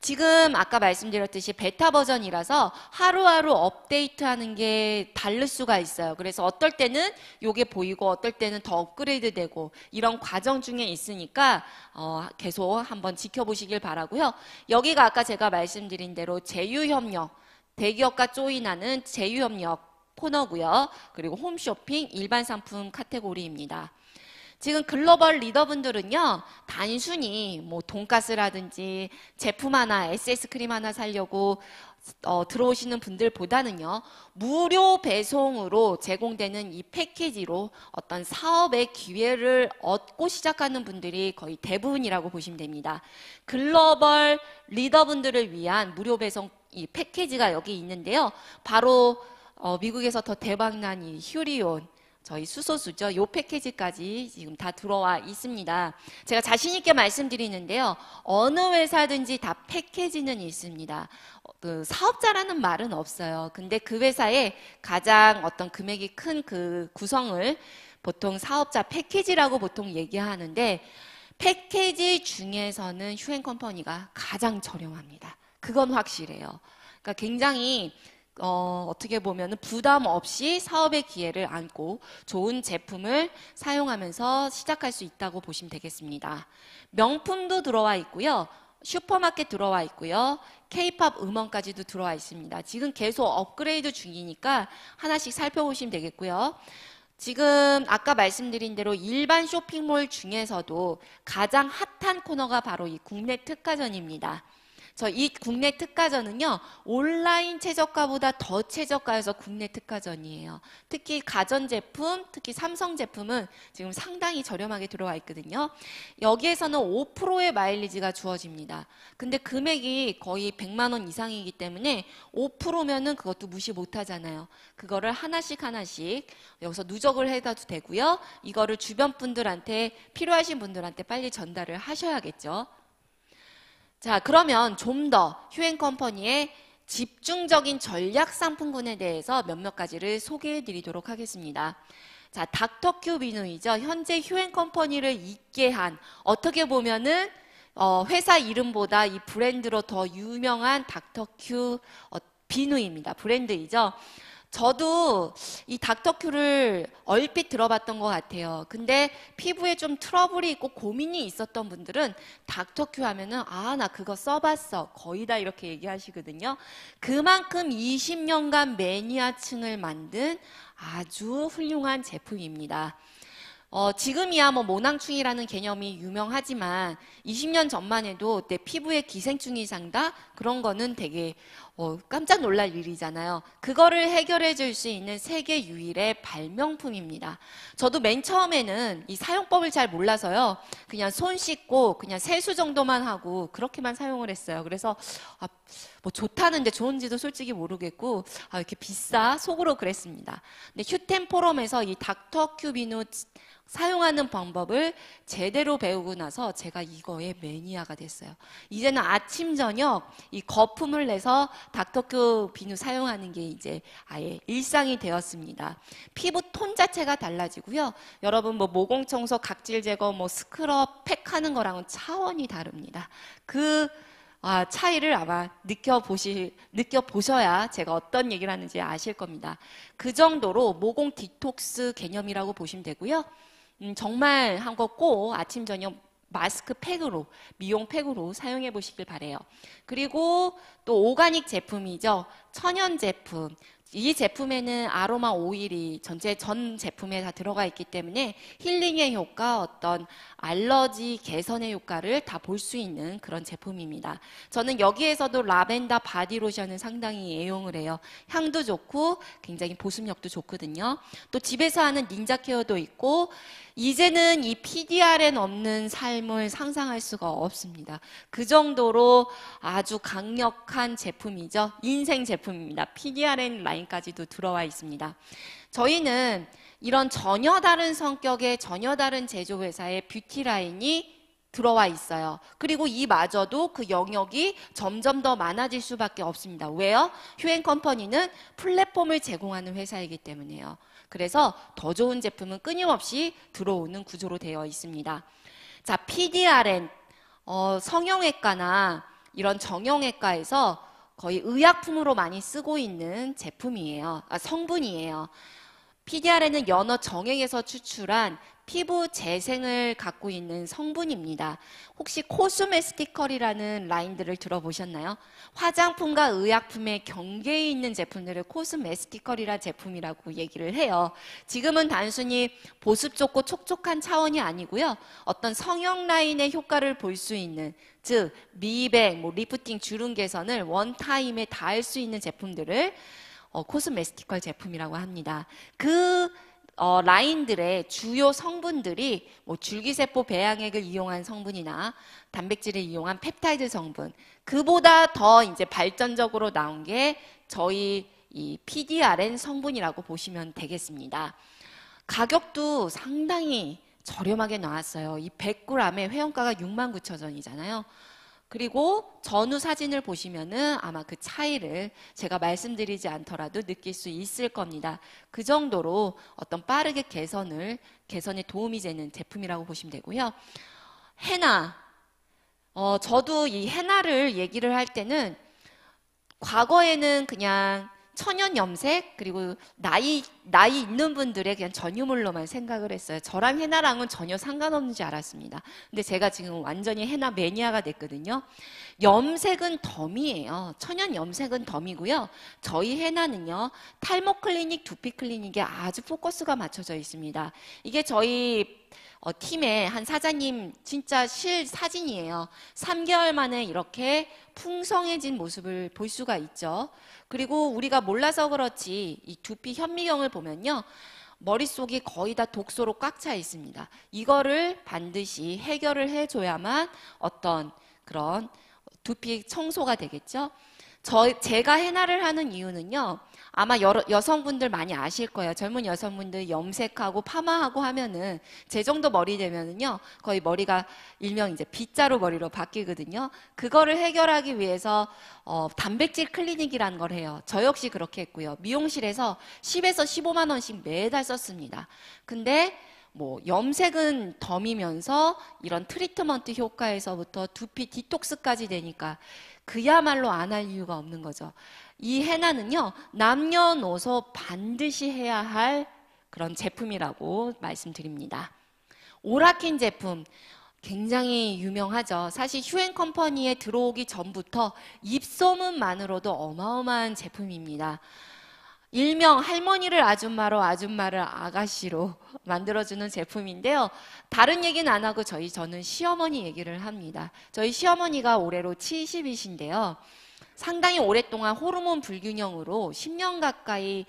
지금 아까 말씀드렸듯이 베타 버전이라서 하루하루 업데이트하는 게 다를 수가 있어요. 그래서 어떨 때는 이게 보이고 어떨 때는 더 업그레이드 되고 이런 과정 중에 있으니까 계속 한번 지켜보시길 바라고요. 여기가 아까 제가 말씀드린 대로 제휴협력, 대기업과 조인하는 제휴협력 코너고요. 그리고 홈쇼핑 일반 상품 카테고리입니다. 지금 글로벌 리더분들은요, 단순히 뭐 돈가스라든지 제품 하나, SS 크림 하나 사려고 들어오시는 분들보다는요, 무료 배송으로 제공되는 이 패키지로 어떤 사업의 기회를 얻고 시작하는 분들이 거의 대부분이라고 보시면 됩니다. 글로벌 리더분들을 위한 무료 배송 이 패키지가 여기 있는데요. 바로 미국에서 더 대박난 이 휴리온, 저희 수소수죠. 이 패키지까지 지금 다 들어와 있습니다. 제가 자신 있게 말씀드리는데요. 어느 회사든지 다 패키지는 있습니다. 그 사업자라는 말은 없어요. 근데 그 회사에 가장 어떤 금액이 큰 그 구성을 보통 사업자 패키지라고 보통 얘기하는데, 패키지 중에서는 휴앤컴퍼니가 가장 저렴합니다. 그건 확실해요. 그러니까 굉장히 어떻게 보면 부담 없이 사업의 기회를 안고 좋은 제품을 사용하면서 시작할 수 있다고 보시면 되겠습니다. 명품도 들어와 있고요. 슈퍼마켓 들어와 있고요. K-팝 음원까지도 들어와 있습니다. 지금 계속 업그레이드 중이니까 하나씩 살펴보시면 되겠고요. 지금 아까 말씀드린 대로 일반 쇼핑몰 중에서도 가장 핫한 코너가 바로 이 국내 특가전입니다. 이 국내 특가전은요, 온라인 최저가보다 더 최저가여서 국내 특가전이에요. 특히 가전제품, 특히 삼성 제품은 지금 상당히 저렴하게 들어와 있거든요. 여기에서는 5%의 마일리지가 주어집니다. 근데 금액이 거의 100만 원 이상이기 때문에 5%면은 그것도 무시 못 하잖아요. 그거를 하나씩 여기서 누적을 해도 되고요. 이거를 주변 분들한테, 필요하신 분들한테 빨리 전달을 하셔야겠죠. 자, 그러면 좀 더 휴앤컴퍼니의 집중적인 전략 상품군에 대해서 몇몇 가지를 소개해 드리도록 하겠습니다. 자, 닥터큐 비누이죠. 현재 휴앤컴퍼니를 있게 한, 어떻게 보면은 회사 이름보다 이 브랜드로 더 유명한 닥터큐 비누입니다. 브랜드이죠. 저도 이 닥터큐를 얼핏 들어봤던 것 같아요. 근데 피부에 좀 트러블이 있고 고민이 있었던 분들은 닥터큐 하면은 나 그거 써봤어. 거의 다 이렇게 얘기하시거든요. 그만큼 20년간 매니아층을 만든 아주 훌륭한 제품입니다. 지금이야 뭐 모낭충이라는 개념이 유명하지만 20년 전만 해도 내 피부에 기생충이 산다? 그런 거는 되게 깜짝 놀랄 일이잖아요. 그거를 해결해 줄 수 있는 세계 유일의 발명품입니다. 저도 맨 처음에는 이 사용법을 잘 몰라서요. 그냥 손 씻고 그냥 세수 정도만 하고 그렇게만 사용을 했어요. 그래서 뭐 좋다는데 좋은지도 솔직히 모르겠고 이렇게 비싸 속으로 그랬습니다. 근데 휴텐 포럼에서 이 닥터 큐 비누 사용하는 방법을 제대로 배우고 나서 제가 이거의 매니아가 됐어요. 이제는 아침 저녁 이 거품을 내서 닥터큐 비누 사용하는 게 이제 아예 일상이 되었습니다. 피부 톤 자체가 달라지고요. 여러분 뭐 모공 청소, 각질 제거, 뭐 스크럽, 팩하는 거랑은 차원이 다릅니다. 그 차이를 아마 느껴보셔야 제가 어떤 얘기를 하는지 아실 겁니다. 그 정도로 모공 디톡스 개념이라고 보시면 되고요. 정말 한 거 꼭 아침 저녁 마스크 팩으로 미용 팩으로 사용해 보시길 바래요. 그리고 또 오가닉 제품이죠. 천연 제품. 이 제품에는 아로마 오일이 전 제품에 다 들어가 있기 때문에 힐링의 효과, 어떤 알러지 개선의 효과를 다 볼 수 있는 그런 제품입니다. 저는 여기에서도 라벤더 바디로션을 상당히 애용을 해요. 향도 좋고 굉장히 보습력도 좋거든요. 또 집에서 하는 닌자 케어도 있고 이제는 이 PDRN 없는 삶을 상상할 수가 없습니다. 그 정도로 아주 강력한 제품이죠. 인생 제품입니다. PDRN 라인까지도 들어와 있습니다. 저희는 이런 전혀 다른 성격의 전혀 다른 제조회사의 뷰티 라인이 들어와 있어요. 그리고 이마저도 그 영역이 점점 더 많아질 수밖에 없습니다. 왜요? 휴앤컴퍼니는 플랫폼을 제공하는 회사이기 때문에요. 그래서 더 좋은 제품은 끊임없이 들어오는 구조로 되어 있습니다. 자, PDRN, 성형외과나 이런 정형외과에서 거의 의약품으로 많이 쓰고 있는 제품이에요. 성분이에요. PDRN은 연어 정액에서 추출한 피부 재생을 갖고 있는 성분입니다. 혹시 코스메스티컬이라는 라인들을 들어보셨나요? 화장품과 의약품의 경계에 있는 제품들을 코스메스티컬이라는 제품이라고 얘기를 해요. 지금은 단순히 보습 좋고 촉촉한 차원이 아니고요. 어떤 성형 라인의 효과를 볼 수 있는, 즉 미백, 리프팅, 주름 개선을 원타임에 다 할 수 있는 제품들을 코스메스티컬 제품이라고 합니다. 그 라인들의 주요 성분들이 줄기세포 배양액을 이용한 성분이나 단백질을 이용한 펩타이드 성분, 그보다 더 이제 발전적으로 나온 게 저희 이 PDRN 성분이라고 보시면 되겠습니다. 가격도 상당히 저렴하게 나왔어요. 이 100g에 회원가가 69,000원이잖아요. 그리고 전후 사진을 보시면은 아마 그 차이를 제가 말씀드리지 않더라도 느낄 수 있을 겁니다. 그 정도로 어떤 빠르게 개선에 도움이 되는 제품이라고 보시면 되고요. 헤나, 저도 이 헤나를 얘기를 할 때는 과거에는 그냥 천연 염색 그리고 나이 있는 분들의 그냥 전유물로만 생각을 했어요. 저랑 헤나랑은 전혀 상관없는 줄 알았습니다. 근데 제가 지금 완전히 헤나 매니아가 됐거든요. 염색은 덤이에요. 천연 염색은 덤이고요. 저희 헤나는요. 탈모 클리닉, 두피 클리닉에 아주 포커스가 맞춰져 있습니다. 이게 저희 팀의 한 사장님 진짜 사진이에요. 3개월 만에 이렇게 풍성해진 모습을 볼 수가 있죠. 그리고 우리가 몰라서 그렇지 이 두피 현미경을 보면요. 머릿속이 거의 다 독소로 꽉 차 있습니다. 이거를 반드시 해결을 해줘야만 어떤 그런 두피 청소가 되겠죠. 제가 헤나를 하는 이유는요. 아마 여성분들 많이 아실 거예요. 젊은 여성분들 염색하고 파마하고 하면은 제 정도 머리 되면은요. 거의 머리가 일명 이제 빗자루 머리로 바뀌거든요. 그거를 해결하기 위해서 단백질 클리닉이라는 걸 해요. 저 역시 그렇게 했고요. 미용실에서 10에서 15만 원씩 매달 썼습니다. 근데 염색은 덤이면서 이런 트리트먼트 효과에서부터 두피 디톡스까지 되니까 그야말로 안 할 이유가 없는 거죠. 이 헤나는요, 남녀노소 반드시 해야 할 그런 제품이라고 말씀드립니다. 오라킨 제품 굉장히 유명하죠. 사실 휴앤컴퍼니에 들어오기 전부터 입소문만으로도 어마어마한 제품입니다. 일명 할머니를 아줌마로 아줌마를 아가씨로 만들어주는 제품인데요. 다른 얘기는 안 하고 저는 시어머니 얘기를 합니다. 저희 시어머니가 올해로 70이신데요. 상당히 오랫동안 호르몬 불균형으로 10년 가까이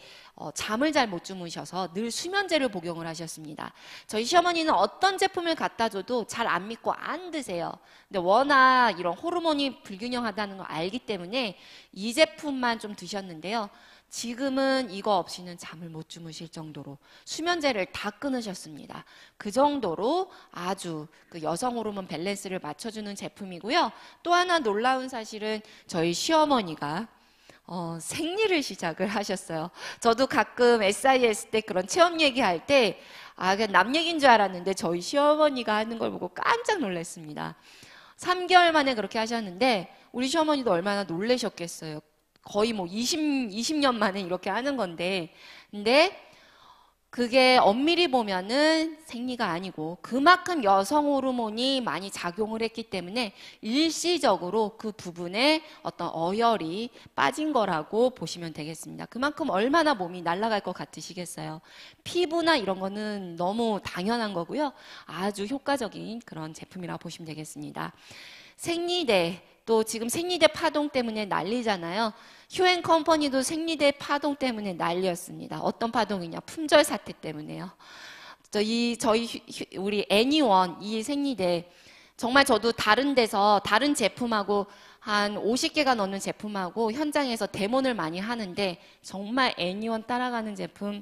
잠을 잘 못 주무셔서 늘 수면제를 복용을 하셨습니다. 저희 시어머니는 어떤 제품을 갖다 줘도 잘 안 믿고 안 드세요. 근데 워낙 이런 호르몬이 불균형하다는 걸 알기 때문에 이 제품만 좀 드셨는데요. 지금은 이거 없이는 잠을 못 주무실 정도로 수면제를 다 끊으셨습니다. 그 정도로 아주 그 여성 호르몬 밸런스를 맞춰주는 제품이고요. 또 하나 놀라운 사실은 저희 시어머니가 생리를 시작을 하셨어요. 저도 가끔 SIS 때 그런 체험 얘기할 때 그냥 남 얘기인 줄 알았는데 저희 시어머니가 하는 걸 보고 깜짝 놀랐습니다. 3개월 만에 그렇게 하셨는데 우리 시어머니도 얼마나 놀라셨겠어요. 거의 뭐 20년 만에 이렇게 하는 건데, 근데 그게 엄밀히 보면은 생리가 아니고 그만큼 여성 호르몬이 많이 작용을 했기 때문에 일시적으로 그 부분에 어떤 어혈이 빠진 거라고 보시면 되겠습니다. 그만큼 얼마나 몸이 날아갈 것 같으시겠어요. 피부나 이런 거는 너무 당연한 거고요. 아주 효과적인 그런 제품이라고 보시면 되겠습니다. 생리대, 또 지금 생리대 파동 때문에 난리잖아요. 휴앤컴퍼니도 생리대 파동 때문에 난리였습니다. 어떤 파동이냐? 품절 사태 때문에요. 우리 애니원 이 생리대 정말 저도 다른 데서 다른 제품하고 한 50개가 넘는 제품하고 현장에서 데모를 많이 하는데 정말 애니원 따라가는 제품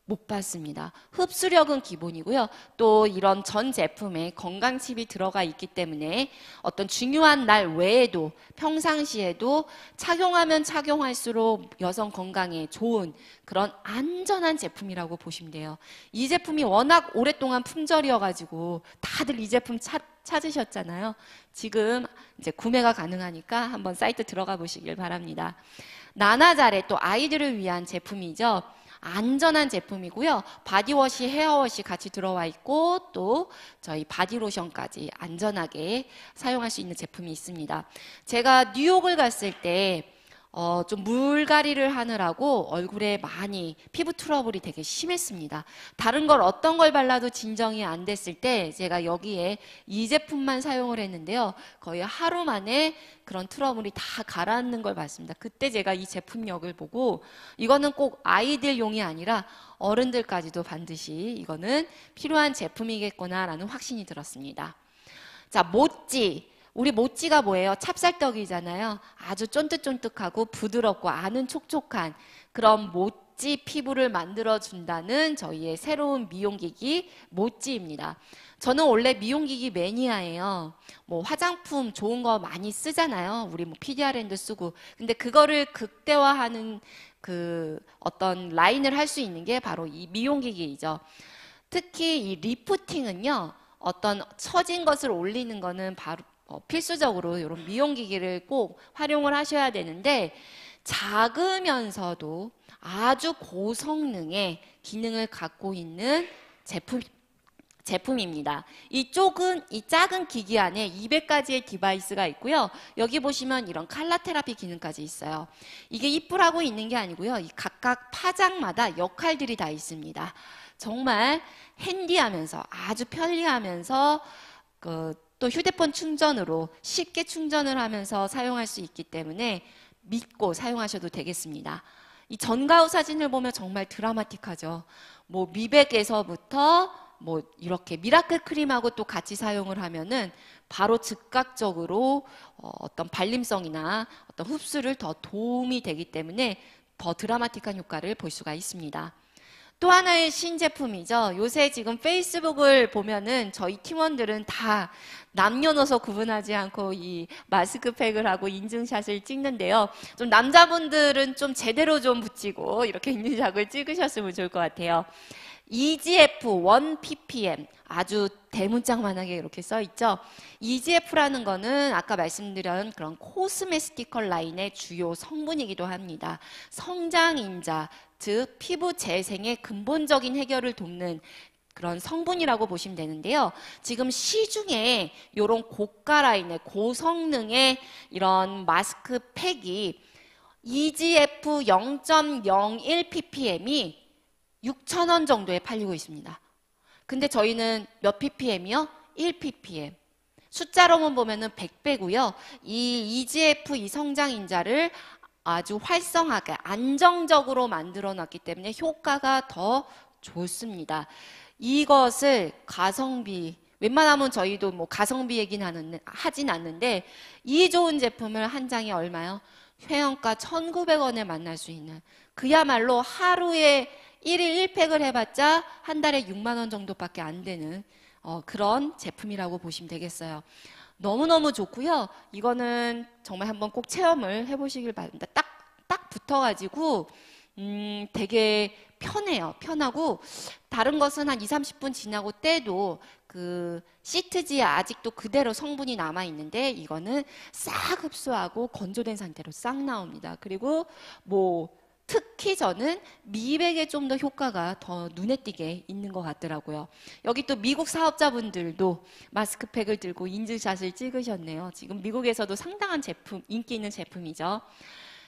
못 봤습니다. 흡수력은 기본이고요. 또 이런 전 제품에 건강칩이 들어가 있기 때문에 어떤 중요한 날 외에도 평상시에도 착용하면 착용할수록 여성 건강에 좋은 그런 안전한 제품이라고 보시면 돼요. 이 제품이 워낙 오랫동안 품절이어가지고 다들 이 제품 찾으셨잖아요. 지금 이제 구매가 가능하니까 한번 사이트 들어가 보시길 바랍니다. 나나잘의 또 아이들을 위한 제품이죠. 안전한 제품이고요. 바디워시, 헤어워시 같이 들어와 있고 또 저희 바디로션까지 안전하게 사용할 수 있는 제품이 있습니다. 제가 뉴욕을 갔을 때 좀 물갈이를 하느라고 얼굴에 많이 피부 트러블이 되게 심했습니다. 다른 걸 어떤 걸 발라도 진정이 안 됐을 때 제가 여기에 이 제품만 사용을 했는데요. 거의 하루 만에 그런 트러블이 다 가라앉는 걸 봤습니다. 그때 제가 이 제품력을 보고 이거는 꼭 아이들용이 아니라 어른들까지도 반드시 이거는 필요한 제품이겠구나라는 확신이 들었습니다. 자, 모찌. 우리 모찌가 뭐예요? 찹쌀떡이잖아요. 아주 쫀득쫀득하고 부드럽고 아는 촉촉한 그런 모찌 피부를 만들어준다는 저희의 새로운 미용기기 모찌입니다. 저는 원래 미용기기 매니아예요. 뭐 화장품 좋은 거 많이 쓰잖아요. 우리 뭐 PDRN도 쓰고. 근데 그거를 극대화하는 그 어떤 라인을 할 수 있는 게 바로 이 미용기기이죠. 특히 이 리프팅은요. 어떤 처진 것을 올리는 거는 바로 필수적으로 이런 미용기기를 꼭 활용을 하셔야 되는데 작으면서도 아주 고성능의 기능을 갖고 있는 제품입니다. 이 작은 기기 안에 200가지의 디바이스가 있고요. 여기 보시면 이런 칼라 테라피 기능까지 있어요. 이게 이쁘라고 있는 게 아니고요. 이 각각 파장마다 역할들이 다 있습니다. 정말 핸디하면서 아주 편리하면서 또 휴대폰 충전으로 쉽게 충전을 하면서 사용할 수 있기 때문에 믿고 사용하셔도 되겠습니다. 이 전가후 사진을 보면 정말 드라마틱하죠. 뭐 미백에서부터 뭐 이렇게 미라클 크림하고 또 같이 사용을 하면은 바로 즉각적으로 어떤 발림성이나 어떤 흡수를 더 도움이 되기 때문에 더 드라마틱한 효과를 볼 수가 있습니다. 또 하나의 신제품이죠. 요새 지금 페이스북을 보면은 저희 팀원들은 다 남녀노소 구분하지 않고 이 마스크팩을 하고 인증샷을 찍는데요. 좀 남자분들은 좀 제대로 좀 붙이고 이렇게 인증샷을 찍으셨으면 좋을 것 같아요. EGF 1ppm 아주 대문짝만하게 이렇게 써 있죠. EGF라는 거는 아까 말씀드린 그런 코스메스티컬 라인의 주요 성분이기도 합니다. 성장인자, 즉 피부 재생의 근본적인 해결을 돕는 그런 성분이라고 보시면 되는데요. 지금 시중에 이런 고가 라인의 고성능의 이런 마스크팩이 EGF 0.01ppm이 6,000원 정도에 팔리고 있습니다. 근데 저희는 몇 ppm이요? 1ppm. 숫자로만 보면은 100배고요. 이 EGF 이 성장 인자를 아주 활성하게 안정적으로 만들어 놨기 때문에 효과가 더 좋습니다. 이것을 가성비, 웬만하면 저희도 뭐 가성비 얘기는 하진 않는데 이 좋은 제품을 한 장에 얼마요? 회원가 1,900원에 만날 수 있는, 그야말로 하루에 1일 1팩을 해봤자 한 달에 6만 원 정도밖에 안 되는 그런 제품이라고 보시면 되겠어요. 너무너무 좋고요. 이거는 정말 한번 꼭 체험을 해보시길 바랍니다. 딱 붙어가지고 되게 편해요. 편하고 다른 것은 한 2, 30분 지나고 떼도 그 시트지에 아직도 그대로 성분이 남아 있는데 이거는 싹 흡수하고 건조된 상태로 싹 나옵니다. 그리고 뭐 특히 저는 미백에 좀 더 효과가 더 눈에 띄게 있는 것 같더라고요. 여기 또 미국 사업자분들도 마스크팩을 들고 인증샷을 찍으셨네요. 지금 미국에서도 상당한 제품, 인기 있는 제품이죠.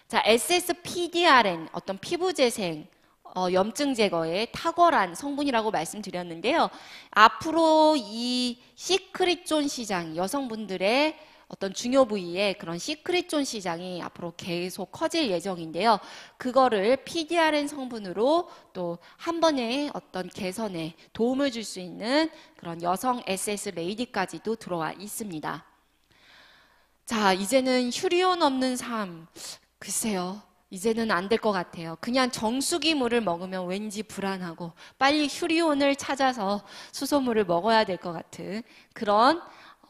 자, SSPDRN, 어떤 피부 재생, 염증 제거에 탁월한 성분이라고 말씀드렸는데요. 앞으로 이 시크릿존 시장, 여성분들의 어떤 중요 부위에 그런 시크릿존 시장이 앞으로 계속 커질 예정인데요. 그거를 PDRN 성분으로 또 한 번에 어떤 개선에 도움을 줄 수 있는 그런 여성 SS 레이디까지도 들어와 있습니다. 자, 이제는 휴리온 없는 삶, 글쎄요. 이제는 안 될 것 같아요. 그냥 정수기물을 먹으면 왠지 불안하고 빨리 휴리온을 찾아서 수소물을 먹어야 될 것 같은 그런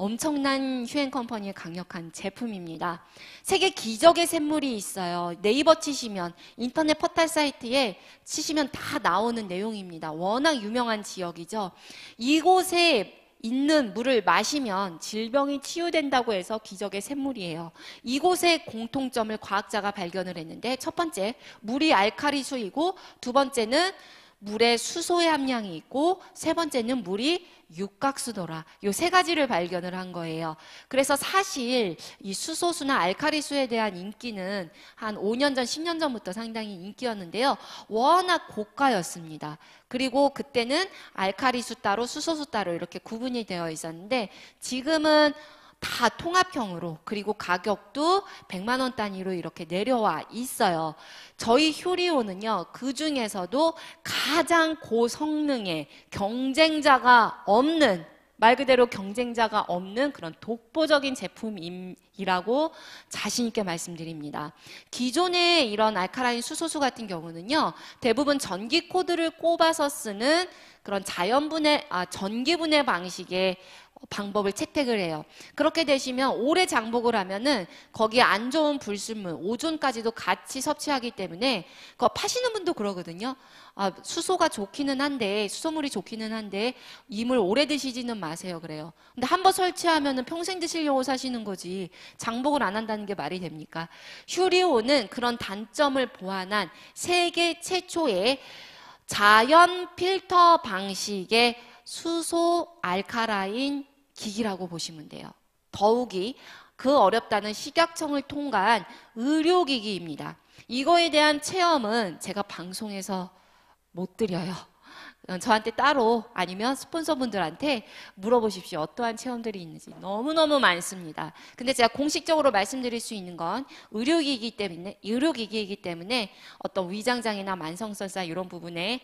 엄청난 휴행 컴퍼니의 강력한 제품입니다. 세계 기적의 샘물이 있어요. 네이버 치시면, 인터넷 포털 사이트에 치시면 다 나오는 내용입니다. 워낙 유명한 지역이죠. 이곳에 있는 물을 마시면 질병이 치유된다고 해서 기적의 샘물이에요. 이곳의 공통점을 과학자가 발견을 했는데, 첫 번째, 물이 알칼리수이고, 두 번째는 물에 수소의 함량이 있고, 세 번째는 물이 육각수더라. 요 세 가지를 발견을 한 거예요. 그래서 사실 이 수소수나 알칼리수에 대한 인기는 한 5년 전, 10년 전부터 상당히 인기였는데요. 워낙 고가였습니다. 그리고 그때는 알칼리수 따로 수소수 따로 이렇게 구분이 되어 있었는데 지금은 다 통합형으로, 그리고 가격도 100만 원 단위로 이렇게 내려와 있어요. 저희 휴리온은요, 그 중에서도 가장 고성능의 경쟁자가 없는, 말 그대로 경쟁자가 없는 그런 독보적인 제품이라고 자신 있게 말씀드립니다. 기존의 이런 알카라인 수소수 같은 경우는요, 대부분 전기 코드를 꼽아서 쓰는 그런 전기분해 방식의 방법을 채택을 해요. 그렇게 되시면 오래 장복을 하면은 거기에 안 좋은 불순물, 오존까지도 같이 섭취하기 때문에 그거 파시는 분도 그러거든요. 수소가 좋기는 한데, 수소물이 좋기는 한데 이 물 오래 드시지는 마세요 그래요. 근데 한번 설치하면은 평생 드시려고 사시는 거지 장복을 안 한다는 게 말이 됩니까? 휴리온은 그런 단점을 보완한 세계 최초의 자연 필터 방식의 수소 알카라인 기기라고 보시면 돼요. 더욱이 그 어렵다는 식약청을 통과한 의료기기입니다. 이거에 대한 체험은 제가 방송에서 못 드려요. 저한테 따로 아니면 스폰서분들한테 물어보십시오. 어떠한 체험들이 있는지. 너무너무 많습니다. 근데 제가 공식적으로 말씀드릴 수 있는 건 의료기기이기 때문에 어떤 위장장애나 만성설사 이런 부분에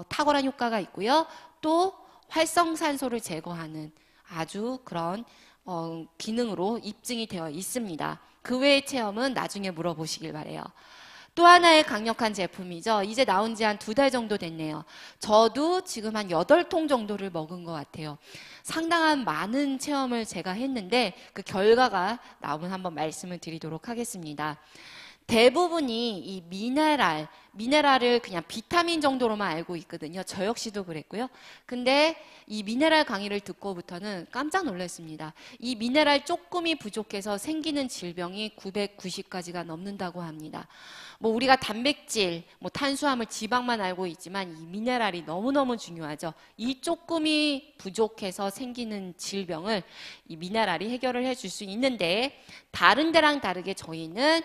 탁월한 효과가 있고요. 또 활성산소를 제거하는 아주 그런 기능으로 입증이 되어 있습니다. 그 외의 체험은 나중에 물어보시길 바래요. 또 하나의 강력한 제품이죠. 이제 나온 지 한 2달 정도 됐네요. 저도 지금 한 8통 정도를 먹은 것 같아요. 상당한 많은 체험을 제가 했는데 그 결과가 나오면 한번 말씀을 드리도록 하겠습니다. 대부분이 이 미네랄을 그냥 비타민 정도로만 알고 있거든요. 저 역시도 그랬고요. 근데 이 미네랄 강의를 듣고부터는 깜짝 놀랐습니다. 이 미네랄 조금이 부족해서 생기는 질병이 990가지가 넘는다고 합니다. 뭐 우리가 단백질, 뭐 탄수화물, 지방만 알고 있지만 이 미네랄이 너무너무 중요하죠. 이 조금이 부족해서 생기는 질병을 이 미네랄이 해결을 해줄 수 있는데 다른 데랑 다르게 저희는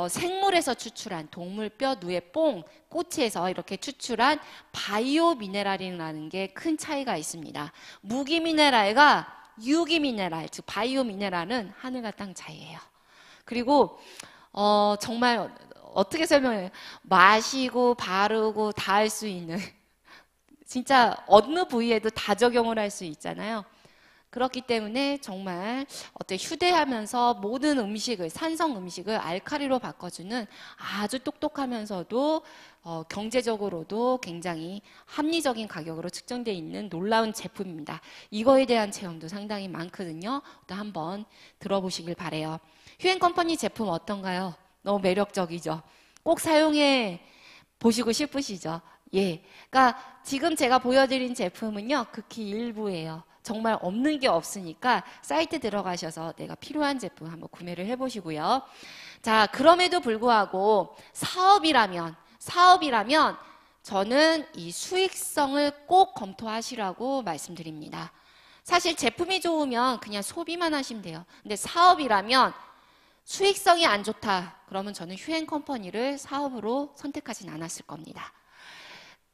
생물에서 추출한 동물 뼈, 누에 뽕, 꼬치에서 이렇게 추출한 바이오 미네랄이라는 게 큰 차이가 있습니다. 무기 미네랄과 유기미네랄, 즉 바이오미네랄은 하늘과 땅 차이예요. 그리고 정말 어떻게 설명해요? 마시고 바르고 다 할 수 있는 진짜 어느 부위에도 다 적용을 할 수 있잖아요. 그렇기 때문에 정말 휴대하면서 모든 음식을, 산성 음식을 알칼리로 바꿔주는 아주 똑똑하면서도 경제적으로도 굉장히 합리적인 가격으로 측정되어 있는 놀라운 제품입니다. 이거에 대한 체험도 상당히 많거든요. 또 한번 들어보시길 바래요. 휴앤컴퍼니 제품 어떤가요? 너무 매력적이죠? 꼭 사용해 보시고 싶으시죠? 예. 그러니까 지금 제가 보여드린 제품은요, 극히 일부예요. 정말 없는 게 없으니까 사이트 들어가셔서 내가 필요한 제품 한번 구매를 해보시고요. 자, 그럼에도 불구하고 사업이라면 저는 이 수익성을 꼭 검토하시라고 말씀드립니다. 사실 제품이 좋으면 그냥 소비만 하시면 돼요. 근데 사업이라면 수익성이 안 좋다. 그러면 저는 휴앤컴퍼니를 사업으로 선택하진 않았을 겁니다.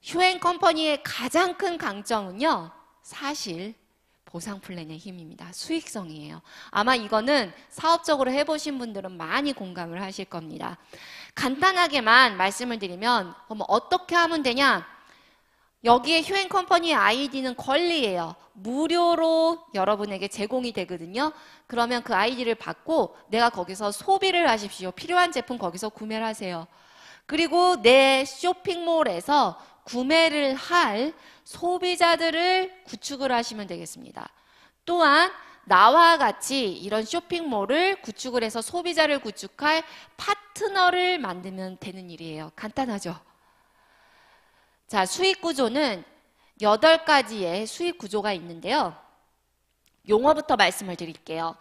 휴앤컴퍼니의 가장 큰 강점은요, 사실 보상 플랜의 힘입니다. 수익성이에요. 아마 이거는 사업적으로 해보신 분들은 많이 공감을 하실 겁니다. 간단하게만 말씀을 드리면 그럼 어떻게 하면 되냐? 여기에 휴앤컴퍼니의 아이디는 권리예요. 무료로 여러분에게 제공이 되거든요. 그러면 그 아이디를 받고 내가 거기서 소비를 하십시오. 필요한 제품 거기서 구매를 하세요. 그리고 내 쇼핑몰에서 구매를 할 소비자들을 구축을 하시면 되겠습니다. 또한 나와 같이 이런 쇼핑몰을 구축을 해서 소비자를 구축할 파트너를 만들면 되는 일이에요. 간단하죠? 자, 수익 구조는 8가지의 수익 구조가 있는데요. 용어부터 말씀을 드릴게요.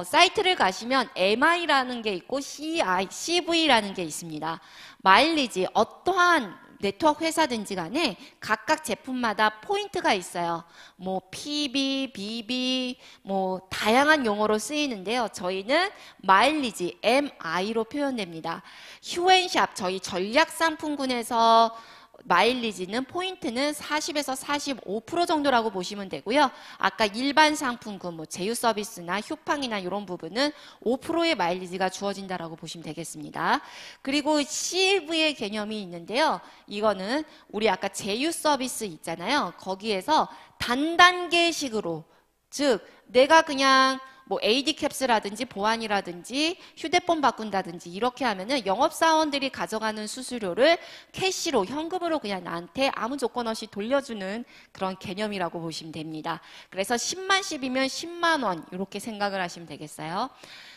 사이트를 가시면 MI라는 게 있고 CV라는 게 있습니다. 마일리지, 어떠한 네트워크 회사든지 간에 각각 제품마다 포인트가 있어요. 뭐 PB, BB, 뭐 다양한 용어로 쓰이는데요. 저희는 마일리지, MI로 표현됩니다. 휴앤샵, 저희 전략상품군에서 마일리지는 포인트는 40에서 45% 정도라고 보시면 되고요. 아까 일반 상품군, 뭐 제휴 서비스나 휴팡이나 이런 부분은 5%의 마일리지가 주어진다라고 보시면 되겠습니다. 그리고 CV의 개념이 있는데요. 이거는 우리 아까 제휴 서비스 있잖아요. 거기에서 단단계식으로, 즉 내가 그냥 뭐 AD캡스라든지 보안이라든지 휴대폰 바꾼다든지 이렇게 하면은 영업사원들이 가져가는 수수료를 캐시로, 현금으로 그냥 나한테 아무 조건 없이 돌려주는 그런 개념이라고 보시면 됩니다. 그래서 10만 10이면 10만 원 이렇게 생각을 하시면 되겠어요.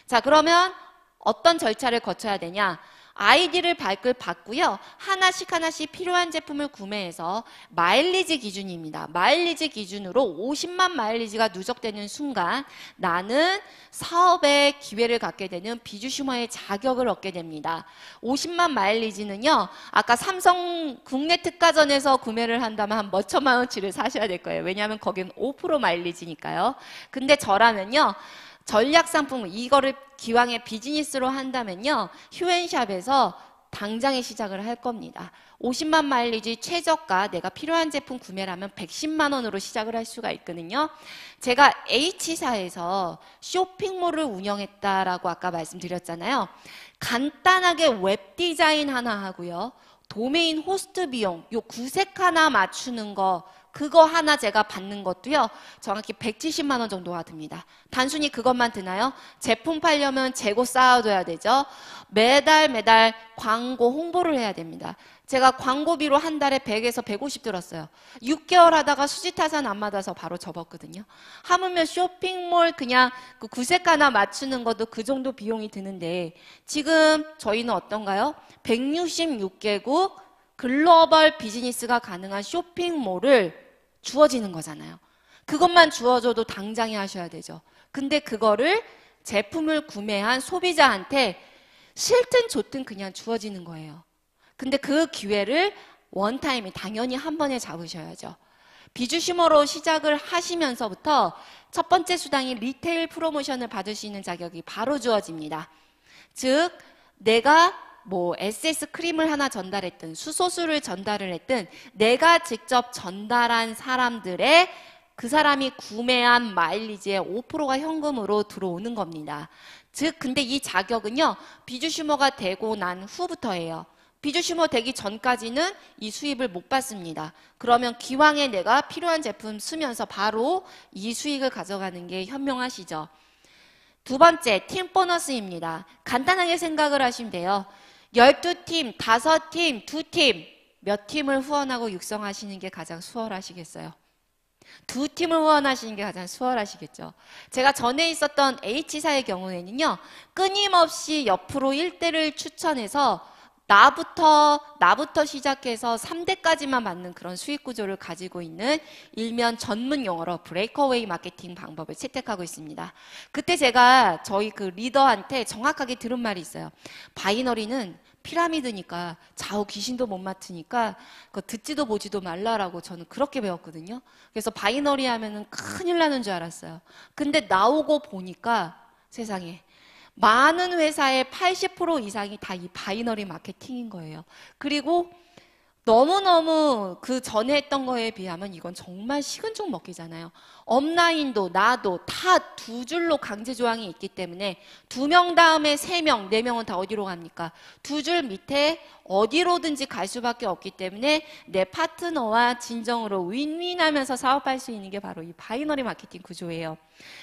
자, 그러면 어떤 절차를 거쳐야 되냐? 아이디를 받고요. 하나씩 필요한 제품을 구매해서 마일리지 기준입니다. 마일리지 기준으로 50만 마일리지가 누적되는 순간 나는 사업의 기회를 갖게 되는 비주슈머의 자격을 얻게 됩니다. 50만 마일리지는요. 아까 삼성 국내 특가전에서 구매를 한다면 한 몇 천만 원치를 사셔야 될 거예요. 왜냐하면 거기는 5% 마일리지니까요. 근데 저라면요. 전략 상품, 이거를 기왕에 비즈니스로 한다면요. 휴앤샵에서 당장에 시작을 할 겁니다. 50만 마일리지 최저가 내가 필요한 제품 구매를 면 110만 원으로 시작을 할 수가 있거든요. 제가 H사에서 쇼핑몰을 운영했다라고 아까 말씀드렸잖아요. 간단하게 웹 디자인 하나 하고요. 도메인 호스트 비용, 요 구색 하나 맞추는 거, 그거 하나 제가 받는 것도요. 정확히 170만 원 정도가 듭니다. 단순히 그것만 드나요? 제품 팔려면 재고 쌓아둬야 되죠. 매달 광고 홍보를 해야 됩니다. 제가 광고비로 한 달에 100에서 150 들었어요. 6개월 하다가 수지타산 안 받아서 바로 접었거든요. 하물며 쇼핑몰 그냥 그 구색 하나 맞추는 것도 그 정도 비용이 드는데 지금 저희는 어떤가요? 166개국 글로벌 비즈니스가 가능한 쇼핑몰을 주어지는 거잖아요. 그것만 주어줘도 당장에 하셔야 되죠. 근데 그거를 제품을 구매한 소비자한테 싫든 좋든 그냥 주어지는 거예요. 근데 그 기회를 원타임에 당연히 한 번에 잡으셔야죠. 비주슈머로 시작을 하시면서부터 첫 번째 수당인 리테일 프로모션을 받을 수 있는 자격이 바로 주어집니다. 즉 내가 뭐 SS 크림을 하나 전달했든 수소수를 전달을 했든 내가 직접 전달한 사람들의 그 사람이 구매한 마일리지의 5%가 현금으로 들어오는 겁니다. 즉, 근데 이 자격은요, 비주슈머가 되고 난 후부터예요. 비주슈머 되기 전까지는 이 수입을 못 받습니다. 그러면 기왕에 내가 필요한 제품 쓰면서 바로 이 수익을 가져가는 게 현명하시죠. 두 번째, 팀 보너스입니다. 간단하게 생각을 하시면 돼요. 12팀, 5팀, 2팀, 몇 팀을 후원하고 육성하시는 게 가장 수월하시겠어요? 2팀을 후원하시는 게 가장 수월하시겠죠. 제가 전에 있었던 H사의 경우에는요, 끊임없이 옆으로 1대를 추천해서 나부터 시작해서 3대까지만 맞는 그런 수익 구조를 가지고 있는 일면 전문 용어로 브레이크어웨이 마케팅 방법을 채택하고 있습니다. 그때 제가 저희 그 리더한테 정확하게 들은 말이 있어요. 바이너리는 피라미드니까 좌우 귀신도 못 맡으니까 그거 듣지도 보지도 말라라고 저는 그렇게 배웠거든요. 그래서 바이너리 하면은 큰일 나는 줄 알았어요. 근데 나오고 보니까 세상에 많은 회사의 80% 이상이 다 이 바이너리 마케팅인 거예요. 그리고 너무너무 그 전에 했던 거에 비하면 이건 정말 식은 죽 먹기잖아요. 업라인도 나도 다 2줄로 강제 조항이 있기 때문에 2명 다음에 3명, 4명은 다 어디로 갑니까? 2줄 밑에 어디로든지 갈 수밖에 없기 때문에 내 파트너와 진정으로 윈윈하면서 사업할 수 있는 게 바로 이 바이너리 마케팅 구조예요.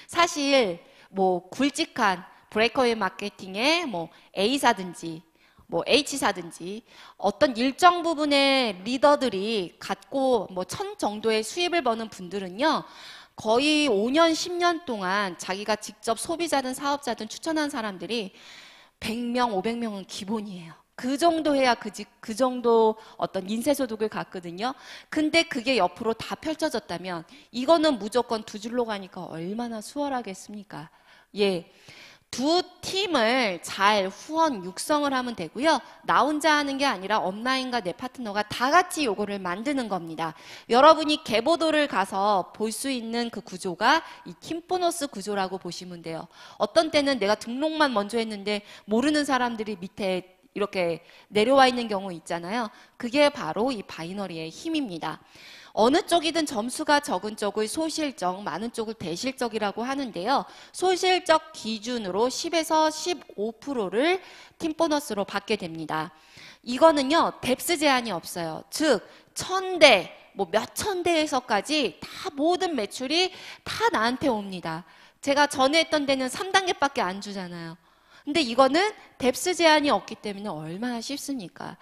사실 뭐 굵직한 브레이크어웨이 마케팅의 뭐 A사든지 뭐 H사든지 어떤 일정 부분의 리더들이 갖고 뭐 1000 정도의 수입을 버는 분들은요, 거의 5년, 10년 동안 자기가 직접 소비자든 사업자든 추천한 사람들이 100명, 500명은 기본이에요. 그 정도 해야 그 정도 어떤 인쇄소득을 갖거든요. 근데 그게 옆으로 다 펼쳐졌다면 이거는 무조건 2줄로 가니까 얼마나 수월하겠습니까? 예. 2팀을 잘 후원 육성을 하면 되고요. 나 혼자 하는 게 아니라 업라인과 내 파트너가 다 같이 요거를 만드는 겁니다. 여러분이 개보도를 가서 볼 수 있는 그 구조가 이 팀 보너스 구조라고 보시면 돼요. 어떤 때는 내가 등록만 먼저 했는데 모르는 사람들이 밑에 이렇게 내려와 있는 경우 있잖아요. 그게 바로 이 바이너리의 힘입니다. 어느 쪽이든 점수가 적은 쪽을 소실적, 많은 쪽을 대실적이라고 하는데요. 소실적 기준으로 10에서 15%를 팀 보너스로 받게 됩니다. 이거는요, 뎁스 제한이 없어요. 즉, 1000대, 뭐 몇천 대에서까지 다 모든 매출이 다 나한테 옵니다. 제가 전에 했던 데는 3단계밖에 안 주잖아요. 근데 이거는 뎁스 제한이 없기 때문에 얼마나 쉽습니까?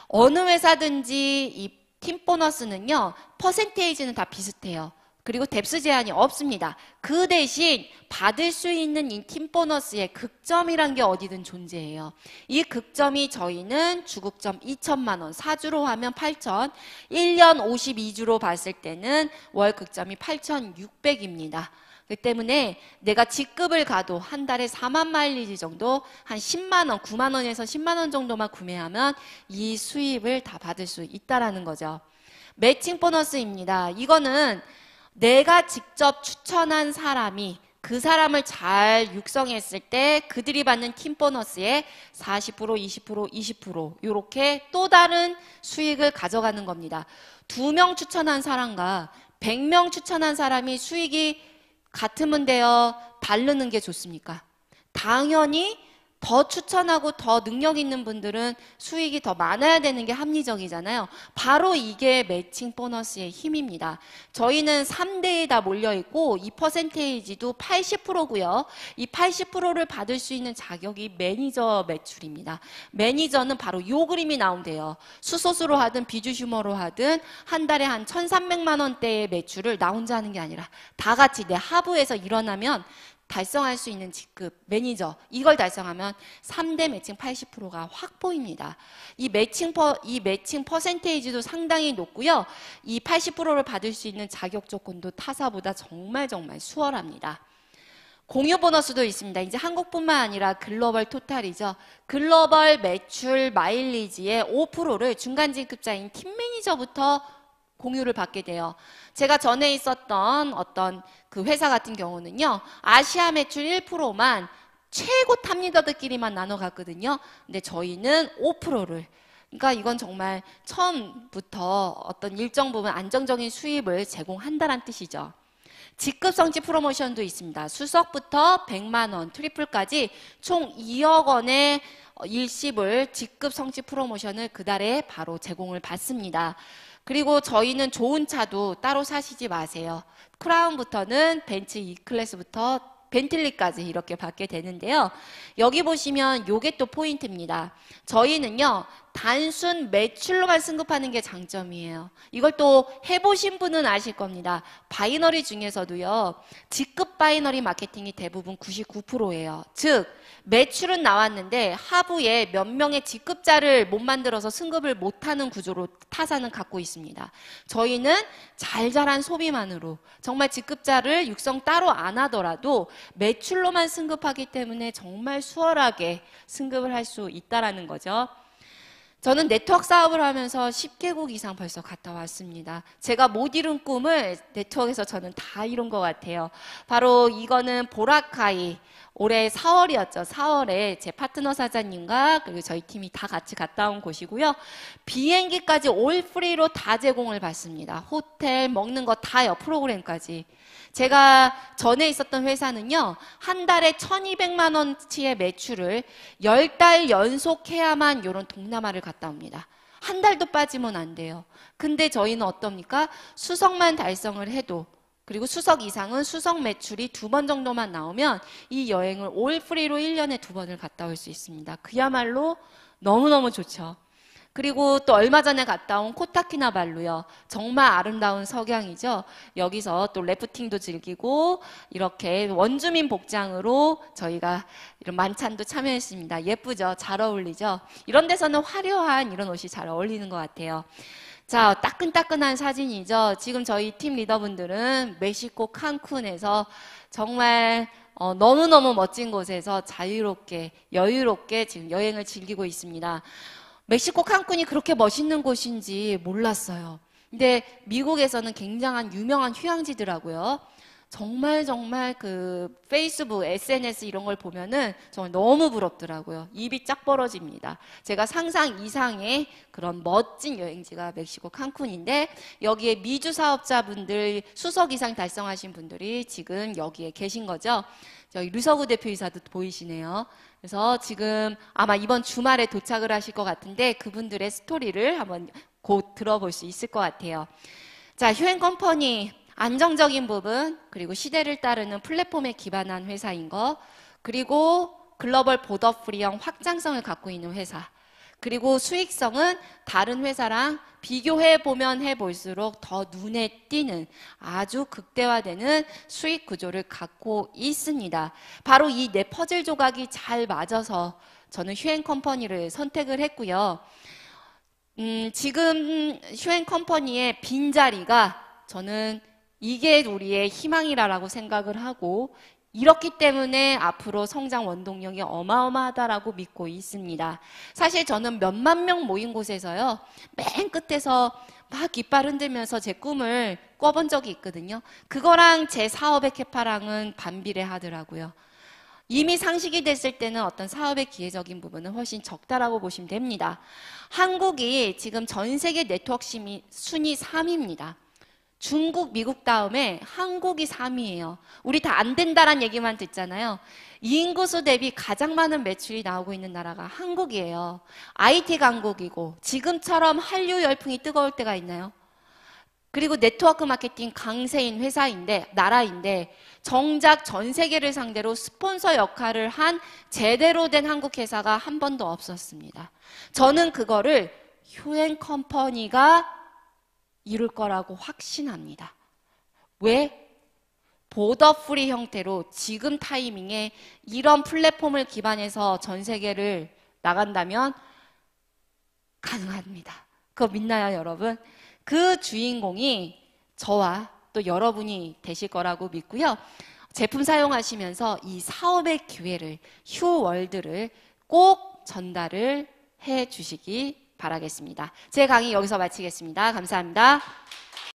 어느 회사든지 이 팀 보너스는요, 퍼센테이지는 다 비슷해요. 그리고 뎁스 제한이 없습니다. 그 대신 받을 수 있는 이 팀 보너스의 극점이란 게 어디든 존재해요. 이 극점이 저희는 주극점 2천만 원, 4주로 하면 8천, 1년 52주로 봤을 때는 월 극점이 8,600입니다. 그 때문에 내가 직급을 가도 한 달에 4만 마일리지 정도, 한 10만 원, 9만 원에서 10만 원 정도만 구매하면 이 수입을 다 받을 수 있다라는 거죠. 매칭 보너스입니다. 이거는 내가 직접 추천한 사람이 그 사람을 잘 육성했을 때 그들이 받는 팀 보너스의 40%, 20%, 20% 이렇게 또 다른 수익을 가져가는 겁니다. 2명 추천한 사람과 100명 추천한 사람이 수익이 같으면 돼요? 다르는 게 좋습니까? 당연히 더 추천하고 더 능력 있는 분들은 수익이 더 많아야 되는 게 합리적이잖아요. 바로 이게 매칭 보너스의 힘입니다. 저희는 3대에 다 몰려있고 이 퍼센테이지도 80%고요. 이 80%를 받을 수 있는 자격이 매니저 매출입니다. 매니저는 바로 요 그림이 나온대요. 수소수로 하든 비주슈머로 하든 한 달에 한 1,300만 원대의 매출을 나 혼자 하는 게 아니라 다 같이 내 하부에서 일어나면 달성할 수 있는 직급, 매니저, 이걸 달성하면 3대 매칭 80%가 확 보입니다. 이 매칭 퍼센테이지도 상당히 높고요. 이 80%를 받을 수 있는 자격 조건도 타사보다 정말 수월합니다. 공유 보너스도 있습니다. 이제 한국뿐만 아니라 글로벌 토탈이죠. 글로벌 매출 마일리지의 5%를 중간 진급자인 팀 매니저부터 공유를 받게 돼요. 제가 전에 있었던 어떤 그 회사 같은 경우는요, 아시아 매출 1%만 최고 탑 리더들끼리만 나눠 갔거든요. 근데 저희는 5%를. 그러니까 이건 정말 처음부터 어떤 일정 부분 안정적인 수입을 제공한다는 뜻이죠. 직급 성취 프로모션도 있습니다. 수석부터 100만 원, 트리플까지 총 2억 원의 일시불 직급 성취 프로모션을 그달에 바로 제공을 받습니다. 그리고 저희는 좋은 차도 따로 사시지 마세요. 크라운부터는 벤츠 E클래스부터 벤틀리까지 이렇게 받게 되는데요. 여기 보시면 요게 또 포인트입니다. 저희는요, 단순 매출로만 승급하는 게 장점이에요. 이걸 또 해보신 분은 아실 겁니다. 바이너리 중에서도요, 직급 바이너리 마케팅이 대부분 99%예요. 즉, 매출은 나왔는데 하부에 몇 명의 직급자를 못 만들어서 승급을 못하는 구조로 타사는 갖고 있습니다. 저희는 잘 자란 소비만으로 정말 직급자를 육성 따로 안 하더라도 매출로만 승급하기 때문에 정말 수월하게 승급을 할 수 있다는 거죠. 저는 네트워크 사업을 하면서 10개국 이상 벌써 갔다 왔습니다. 제가 못 이룬 꿈을 네트워크에서 저는 다 이룬 것 같아요. 바로 이거는 보라카이, 올해 4월이었죠. 4월에 제 파트너 사장님과 그리고 저희 팀이 다 같이 갔다 온 곳이고요. 비행기까지 올 프리로 다 제공을 받습니다. 호텔, 먹는 거 다요. 프로그램까지. 제가 전에 있었던 회사는요, 한 달에 1200만 원치의 매출을 10달 연속해야만 이런 동남아를 갔다 옵니다. 한 달도 빠지면 안 돼요. 근데 저희는 어떻습니까? 수석만 달성을 해도, 그리고 수석 이상은 수석 매출이 2번 정도만 나오면 이 여행을 올 프리로 1년에 2번을 갔다 올 수 있습니다. 그야말로 너무너무 좋죠. 그리고 또 얼마 전에 갔다 온 코타키나발루요. 정말 아름다운 석양이죠. 여기서 또 래프팅도 즐기고 이렇게 원주민 복장으로 저희가 이런 만찬도 참여했습니다. 예쁘죠? 잘 어울리죠? 이런 데서는 화려한 이런 옷이 잘 어울리는 것 같아요. 자, 따끈따끈한 사진이죠. 지금 저희 팀 리더분들은 멕시코 칸쿤에서 정말 너무너무 멋진 곳에서 자유롭게 여유롭게 지금 여행을 즐기고 있습니다. 멕시코 칸쿤이 그렇게 멋있는 곳인지 몰랐어요. 근데 미국에서는 굉장한 유명한 휴양지더라고요. 정말 그 페이스북, SNS 이런 걸 보면은 정말 너무 부럽더라고요. 입이 쫙 벌어집니다. 제가 상상 이상의 그런 멋진 여행지가 멕시코 칸쿤인데 여기에 미주 사업자분들 수석 이상 달성하신 분들이 지금 여기에 계신 거죠. 저희 류서구 대표이사도 보이시네요. 그래서 지금 아마 이번 주말에 도착을 하실 것 같은데 그분들의 스토리를 한번 곧 들어볼 수 있을 것 같아요. 자, 휴행 안정적인 부분, 그리고 시대를 따르는 플랫폼에 기반한 회사인 거, 그리고 글로벌 보더 프리형 확장성을 갖고 있는 회사, 그리고 수익성은 다른 회사랑 비교해보면 해볼수록 더 눈에 띄는 아주 극대화되는 수익 구조를 갖고 있습니다. 바로 이 네 퍼즐 조각이 잘 맞아서 저는 휴행 컴퍼니를 선택을 했고요. 지금 휴행 컴퍼니의 빈자리가 저는 이게 우리의 희망이라고 생각을 하고 이렇기 때문에 앞으로 성장 원동력이 어마어마하다라고 믿고 있습니다. 사실 저는 몇만 명 모인 곳에서요, 맨 끝에서 막 깃발 흔들면서 제 꿈을 꿔본 적이 있거든요. 그거랑 제 사업의 캐파랑은 반비례하더라고요. 이미 상식이 됐을 때는 어떤 사업의 기회적인 부분은 훨씬 적다라고 보시면 됩니다. 한국이 지금 전 세계 네트워크 순위 3위입니다. 중국, 미국 다음에 한국이 3위예요. 우리 다 안 된다란 얘기만 듣잖아요. 인구수 대비 가장 많은 매출이 나오고 있는 나라가 한국이에요. IT 강국이고 지금처럼 한류 열풍이 뜨거울 때가 있나요? 그리고 네트워크 마케팅 강세인 나라인데 정작 전 세계를 상대로 스폰서 역할을 한 제대로 된 한국 회사가 한 번도 없었습니다. 저는 그거를 휴행 컴퍼니가 이룰 거라고 확신합니다. 왜? 보더 프리 형태로 지금 타이밍에 이런 플랫폼을 기반해서 전 세계를 나간다면 가능합니다. 그거 믿나요, 여러분? 그 주인공이 저와 또 여러분이 되실 거라고 믿고요. 제품 사용하시면서 이 사업의 기회를, 휴월드를 꼭 전달을 해 주시기 바라겠습니다. 제 강의 여기서 마치겠습니다. 감사합니다.